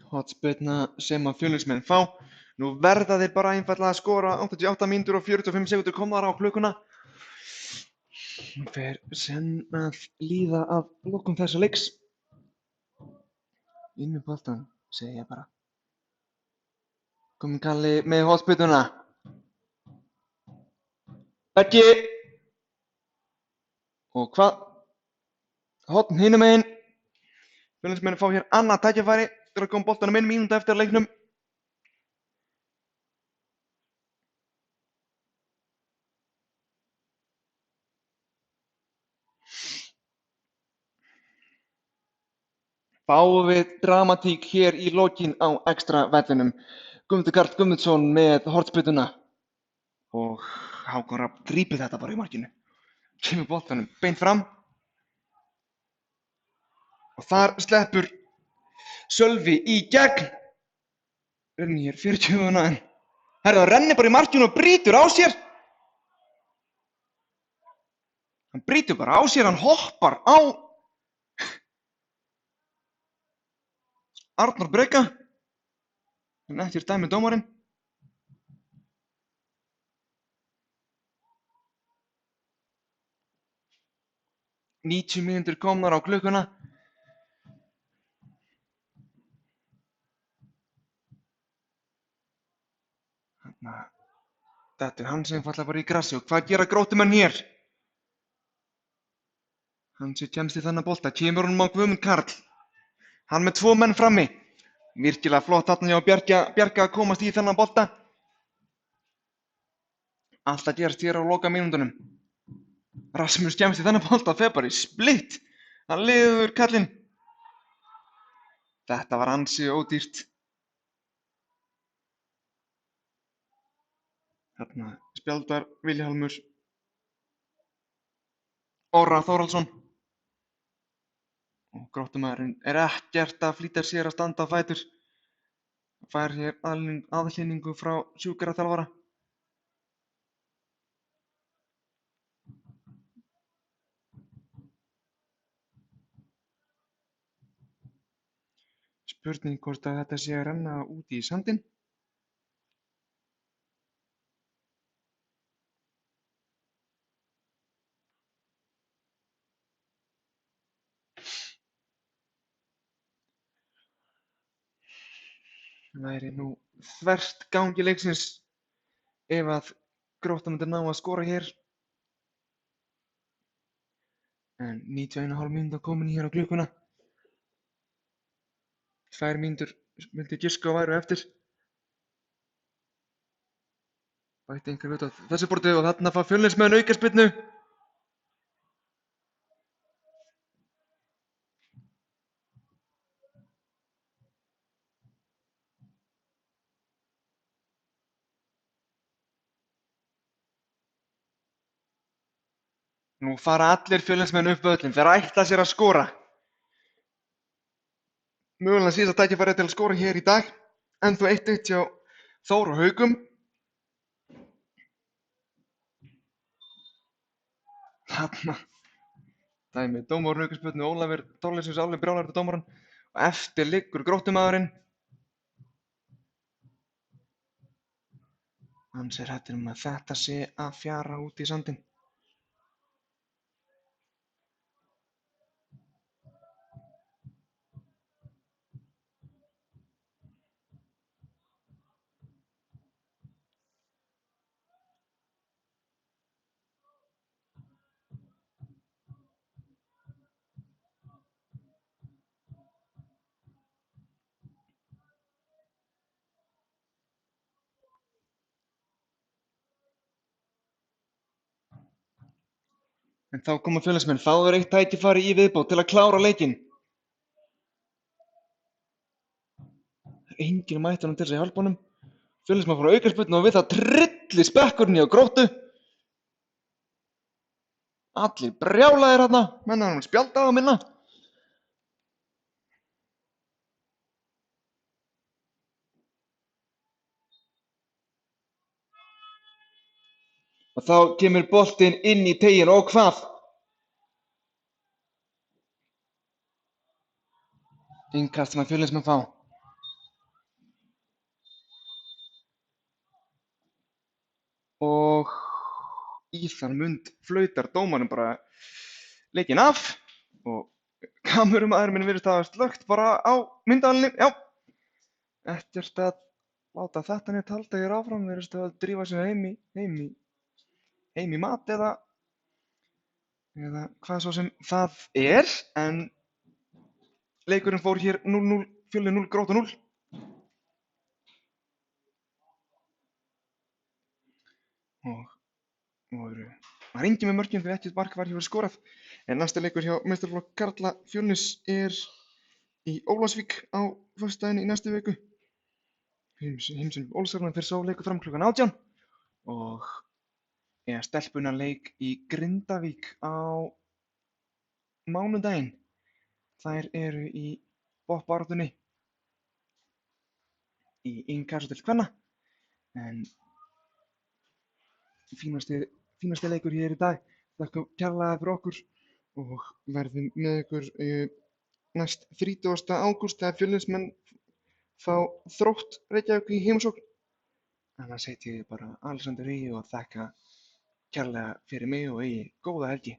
Hornspyrna sem að Fjölnismenn fá. Nú verða þeir bara einfaldlega að skora. 88 mínútur og 45 sekúndur komnar á klukkuna. Nú fer senn að líða að lokum þessa leiks. Inn með boltann, segi ég bara. Gummi Kalli með hornspyrnuna. Beggi. Og hvað? Horn hinum megin. Fjölnismenn fá hér annað tækifæri. Þegar að koma boltanum inn mínútu eftir leiknum. Fáum við dramatík hér í lokin á extra vellinum. Guðmundur Karl Guðmundsson með hornspyrnuna. Og Hákon Rafn grípur þetta bara í markinu. Kemur boltanum beint fram. Og þar sleppur Sölvi í gegn. renni hér 40 en herra, það renni bara í markinu og brýtur á sér. Hann brýtur bara á sér, hann hoppar á Arnór Breka. En eftir dæmi dómarinn. Níutíu mínútur komnar á klukkuna. Þetta er Hansi einfaldlega bara í grassi og hvað gera Gróttumenn hér? Hansi kemst í þennan bolta, kemur honum á Guðmund Karl. Hann með 2 menn frammi. Virkilega flott þarna hjá Bjarka að komast í þennan bolta. Allt að gerast hér á loka mínúndunum. Rasmus kemst í þennan bolta, fer bara í splitt. Hann liður kallinn. Þetta var ansi ódýrt. Þarna spjaldar Vilhjálmur Orra Þórhallsson. Og Gróttumaðurinn er ekkert að flýta sér að standa á fætur. Fær hér aðhlynningu frá sjúkraþjálfara. Spurning hvort að þetta sé að renna út í sandinn. Væri nú þvert gangi leiksins ef að Grótta myndi ná að skora hér. En 91,5 mínútur komin hér á klukkuna. 2 mínútur myndi giska og væru eftir. Bætti einhver veit á þessu borti og þarna fá Fjölnismenn aukaspyrnu. Nú fara allir Fjölnismenn upp völlinn, þeir ætla sér að skora. Mögulega síðasta tækifæri til að skora hér í dag. Ennþá 1-1 hjá Þór og Haukum. Þarna dæmi dómarinn aukaspyrnu, Ólafur Þorleifsson alveg brjálæður til dómarinn og eftir liggur Gróttumaðurinn. Hans er hræddur að þetta sé að fjara út í sandinn. En þá koma Fjölnismenn, þá er eitt tækifæri í viðbót til að klára leikinn. Enginn mætti honum til þess að hjálpa honum. Fjölnismenn fór á aukaspyrnu og við það trillir spekkurinn hjá Gróttu. Allir brjálaðir þarna, menn hann spjaldað á minna. Og þá kemur boltinn inn í teiginn og hvað? Innkast sem að Fjölnismenn fá. Og í þann mund flautar dómarinn bara leikinn af og kameramaðurinn minn virðist hafa slökkt bara á myndavélinni. Já, ekkert að láta þetta neitt halda hér áfram, virðist að drífa sig heim í mat eða hvað svo sem það er, en leikurinn fór hér 0-0, Fjölnir 0, Grótta 0. Og var enginn með mörkin fyrir ekkert mark var hér skorað, en næsta leikur hjá meistaraflokk karla Fjölnis er í Ólafsvík á föstudaginn í næstu viku. Heimsinn Ólafsvík fyrir svo leikur fram klukkan 18 og eða stelpunarleik í Grindavík á mánudaginn. Þær eru í botnbaráttunni í innkastadeild kvenna. En fínasti leikur hér í dag. Þakka kærlega fyrir okkur og verðum með ykkur næst 30. ágúst þegar Fjölnismenn fá Þrótt Reykjavík í heimsókn. Annars heiti ég bara Alexander Hugi og þakka kærlega fyrir mig og eigi góða helgi.